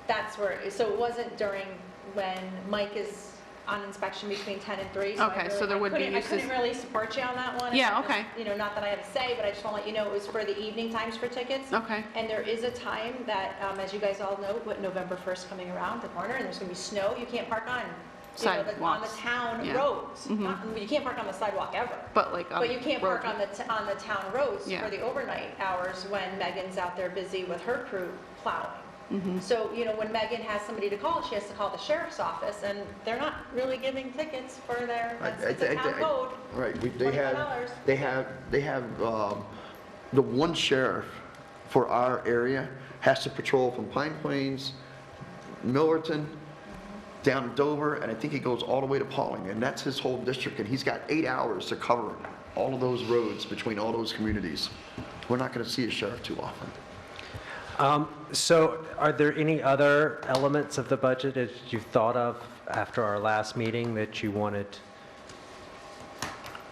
that's where, so it wasn't during when Mike is on inspection between 10 and 3. I Okay, so really- there would be I uses- couldn't really support you on that one. Yeah, It's just, okay. You know, not that I have a say, but I just want to let you know it was for the evening times for tickets. Okay. And there is a time that, as you guys all know, with November 1st coming around the corner, and there's going to be snow, you can't park on you know, on the Sidewalks, town yeah. roads. You can't park on the sidewalk ever. But like on But you can't park road- on the town roads Yeah. for the overnight hours when Megan's out there busy with her crew plowing. Mm-hmm. So, you know, when Megan has somebody to call, she has to call the sheriff's office, and they're not really giving tickets for their, it's a town code. Right, $25. they have, the one sheriff for our area has to patrol from Pine Plains, Millerton, down to Dover, and I think he goes all the way to Pauling, and that's his whole district, and he's got 8 hours to cover all of those roads between all those communities. We're not gonna see a sheriff too often. So are there any other elements of the budget that you've thought of after our last meeting that you wanted?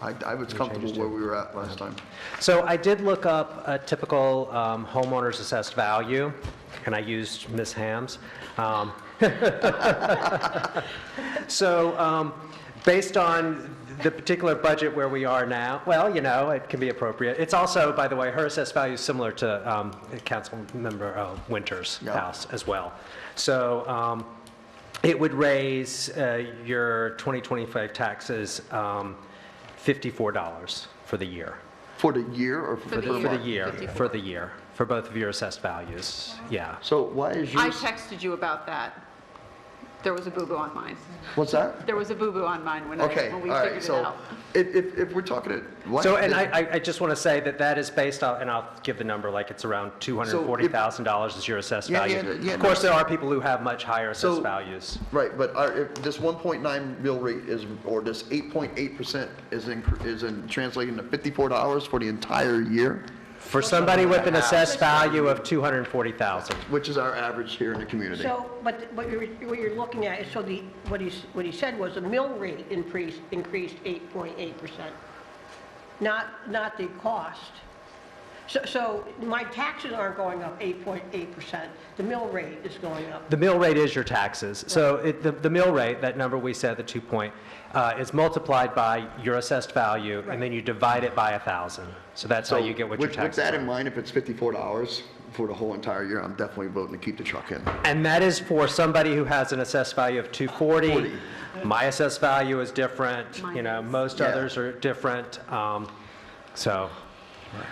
I was comfortable where we were at last time. So I did look up a typical homeowner's assessed value, and I used Ms. Ham's. So based on the particular budget where we are now, well, you know, it can be appropriate. It's also, by the way, her assessed value is similar to Councilmember Winter's Yeah. house as well. So it would raise your 2025 taxes $54 for the year. For the year or for For per the month? For the year, 54. for the year, for both of your assessed values, yeah. So why is I yours, texted you about that. There was a boo-boo on mine. what's that? There was a boo-boo on mine when Okay, when we all right, figured it so out. if we're talking it, why? So, and I just want to say that that is based on, and I'll give the number, like it's around $240,000 is your assessed Yeah, value. yeah, Of course, no. there are people who have much higher So- assessed values. Right, but if this 1.9 mill rate is, or this 8.8% is in translating to $54 for the entire year, For somebody with an assessed value of $240,000. which is our average here in the community. So, but what you're looking at is, so what he said was the mill rate increased 8.8%, not the cost. So my taxes aren't going up 8.8%, the mill rate is going up. The mill rate is your taxes. So the mill rate, that number we said, the 2 point, is multiplied by your assessed value, and then you divide it by 1,000. So that's how So you get what your with taxes that in are. mind, if it's $54 for the whole entire year, I'm definitely voting to keep the truck in. And that is for somebody who has an assessed value of 240. 40. My assessed value is different, you know, Mine is. most Yeah. others are different. So,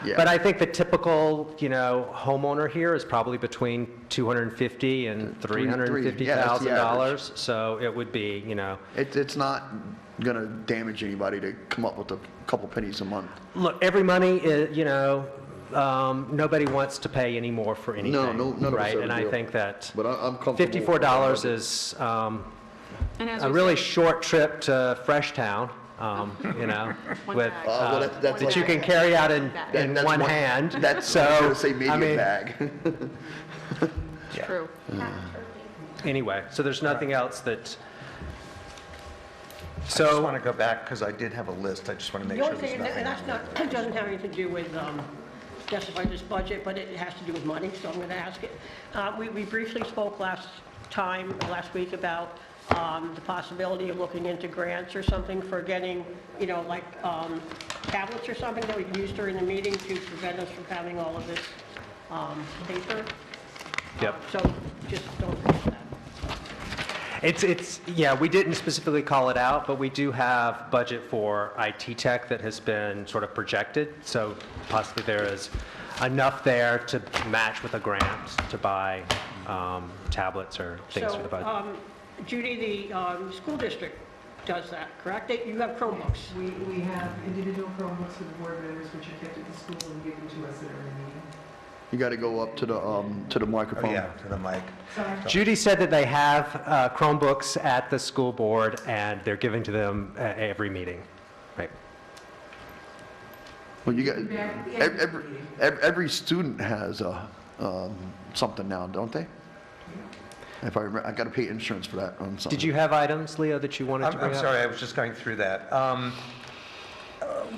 Yeah. but I think the typical, you know, homeowner here is probably between $250 and $350,000. So it would be, you know, It's not gonna damage anybody to come up with a couple pennies a month. look, every money is, you know, nobody wants to pay any more for anything. No, none of us right? ever And I do. think that But I'm comfortable. $54 is And as a we really said, short trip to Freshtown, you know, One with, bag. Well, that's that you like- can carry out in That's one hand. That's, So, I was gonna say I medium mean, bag. True. Anyway, so there's nothing else that, I just want so, to go back because I did have a list. I just want to make The sure only there's thing, and nothing. that's not, it doesn't have anything to do with justifying this budget, but it has to do with money, so I'm going to ask it. We briefly spoke last week about the possibility of looking into grants or something for getting, you know, like tablets or something that we can use during the meeting to prevent us from having all of this paper. Yep. So just don't forget that. yeah, we didn't specifically call it out, but we do have budget for IT tech that has been sort of projected. So possibly there is enough there to match with a grant to buy tablets or things for the budget. So, Judy, the school district does that, correct? You have Chromebooks. We have individual Chromebooks for the board members, which are kept at the school and given to us at every meeting. You gotta go up to the Oh, microphone. yeah, to the mic. Judy said that they have Chromebooks at the school board, and they're giving to them at every meeting. Right. Well, you got, Yeah. every student has something now, don't they? If I remember, I gotta pay insurance for that on something. Did you have items, Leo, that you wanted to bring I'm up? sorry, I was just going through that.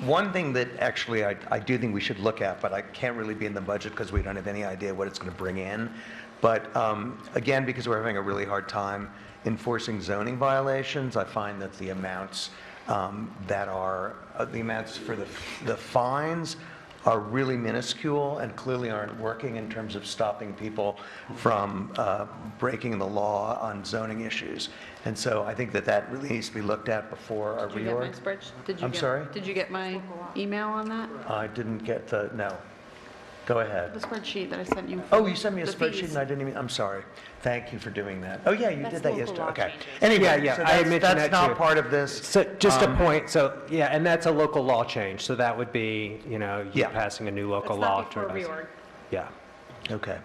One thing that actually I do think we should look at, but I can't really be in the budget because we don't have any idea what it's going to bring in. But again, because we're having a really hard time enforcing zoning violations, I find that the amounts that are, the amounts for the fines are really minuscule and clearly aren't working in terms of stopping people from breaking the law on zoning issues. And so I think that that really needs to be looked at before our Did you get my reorg. spreadsheet? I'm sorry? Did you get my email on that? I didn't get the, no. Go ahead. The spreadsheet that I sent you. Oh, you sent me a The spreadsheet fees. and I didn't even, I'm sorry. Thank you for doing that. Oh, yeah, you That's did that local yesterday, law okay. changes. Anyway, Yeah, so I had mentioned that's that not too. part of this. So just a point, so, yeah, and that's a local law change, so that would be, you know, you Yeah. passing a new local It's law. not before to revise- reorg. Yeah. Okay.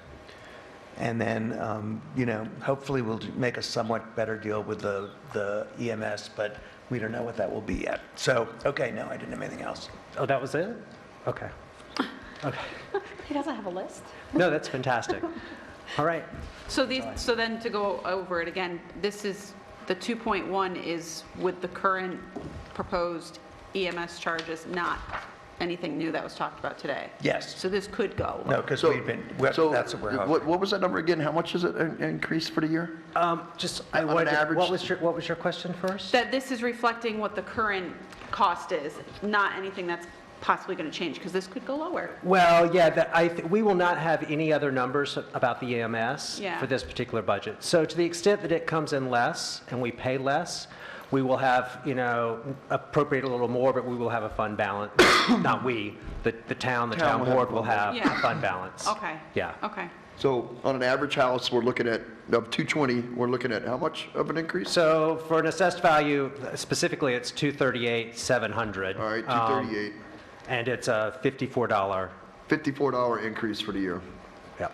And then, you know, hopefully we'll make a somewhat better deal with the EMS, but we don't know what that will be yet. So, okay, no, I didn't have anything else. Oh, that was it? Okay. Okay. He doesn't have a list? No, that's fantastic. All right. So then to go over it again, this is, the 2.1 is with the current proposed EMS charges, not anything new that was talked about today. Yes. So this could go. No, because So- we've been, So that's what we're hoping. what was that number again? How much is it increase for the year? Just, On an average- what was your question first? That this is reflecting what the current cost is, not anything that's possibly going to change, because this could go lower. Well, yeah, we will not have any other numbers about the EMS Yeah. for this particular budget. So to the extent that it comes in less and we pay less, we will have, you know, appropriate a little more, but we will have a fund balance. Not we, the town will have board a will fund have Yeah. a fund balance. Okay. Yeah. Okay. So on an average house, we're looking at, of 220, we're looking at how much of an increase? So for an assessed value, specifically, it's 238,700. All right, 238, And it's a $54. $54 increase for the year. Yep.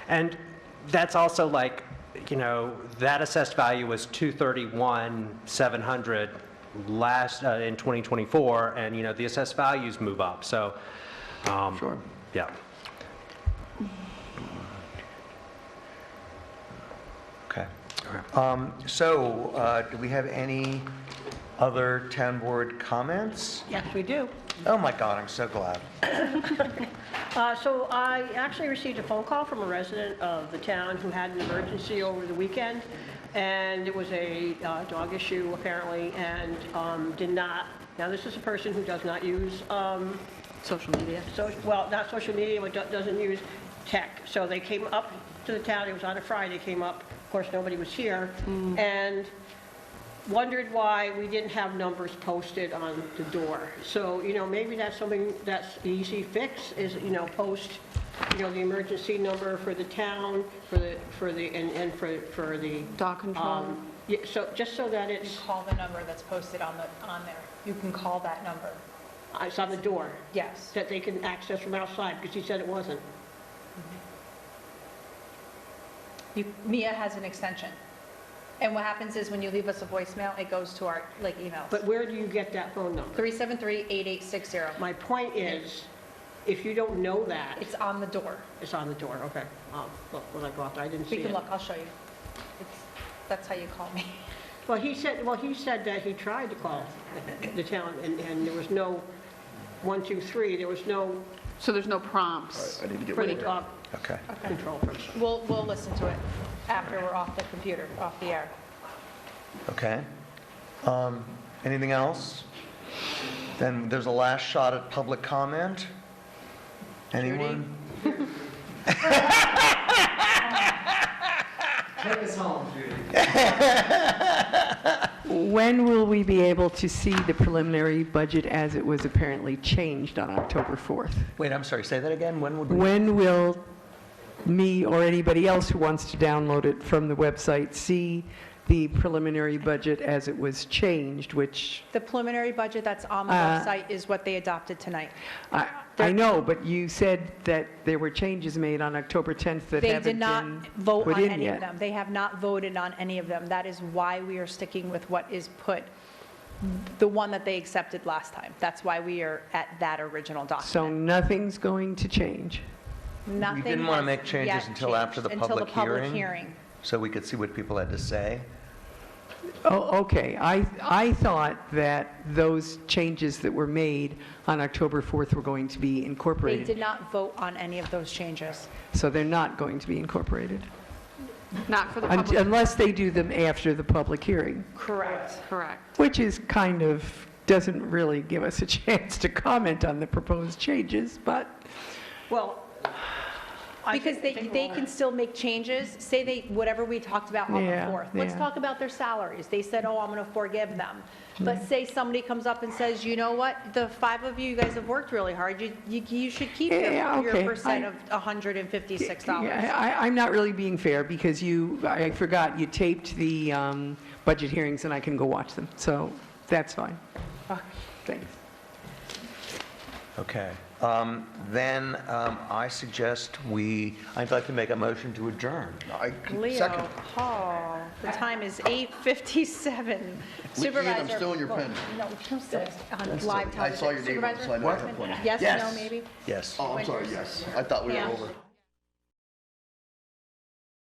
And that's also like, you know, that assessed value was 231,700 last, in 2024, and, you know, the assessed values move up, so. Sure. Yeah. Okay. So, do we have any other town board comments? Yes, we do. Oh, my God, I'm so glad. So I actually received a phone call from a resident of the town who had an emergency over the weekend, and it was a dog issue apparently, and did not, now this is a person who does not use, Social media. well, not social media, but doesn't use tech. So they came up to the town, it was on a Friday, came up, of course, nobody was here, and wondered why we didn't have numbers posted on the door. So, you know, maybe that's something that's the easy fix, is, you know, post, you know, the emergency number for the town, for the Dog control. yeah, so, just so that You it's call the number that's posted on there. You can call that number. on the door, Yes. that they can access from outside, because he said it wasn't. Mia has an extension. And what happens is when you leave us a voicemail, it goes to our, emails. But where do you get that phone number? 373-8860. My point is, if you don't know that, It's on the door. it's on the door, okay. Look, when I go out there, I didn't see We it. can look, I'll show you. That's how you call me. Well, he said that he tried to call the town, and there was no 1, 2, 3, there was no So there's no prompts. I need to get for rid the of dog Okay. control person. We'll listen to it after we're off the computer, off the air. Okay. Anything else? Then there's a last shot at public comment. Anyone? Take us home, Judy. When will we be able to see the preliminary budget as it was apparently changed on October 4th? Wait, I'm sorry, say that again? When would we? When will me or anybody else who wants to download it from the website see the preliminary budget as it was changed, which The preliminary budget that's on the website is what they adopted tonight. I know, but you said that there were changes made on October 10th that They haven't did not been vote put on in any of yet. them. They have not voted on any of them. That is why we are sticking with what is put, the one that they accepted last time. That's why we are at that original So document. nothing's going to change. Nothing We didn't want to has make changes yet until after the changed, public Until the public hearing? hearing. So we could see what people had to say? Oh, okay. I thought that those changes that were made on October 4th were going to be They incorporated. did not vote on any of those changes. So they're not going to be incorporated, Not for the public. unless they do them after the public hearing, Correct. Correct. which is kind of doesn't really give us a chance to comment on the proposed changes, but Well, Because they can still make changes, say they, whatever we talked about on the Yeah, 4th. Let's yeah. talk about their salaries. They said, oh, I'm going to forgive them. But say somebody comes up and says, you know what, the 5 of you guys have worked really hard, you should keep Yeah, your okay. percent of $156. Yeah, I'm not really being fair because I forgot you taped the budget hearings and I can go watch them, so that's fine. Thanks. Okay. Then I suggest I'd like to make a motion to adjourn. I Leo second. Hall, the time is 8:57. Supervisor. I'm still in your pen. No, still on live television. I saw your name on the Supervisor side. Workman? Yes, Yes. no, maybe? Yes. Oh, I'm sorry, yes. I thought we were Yeah. over.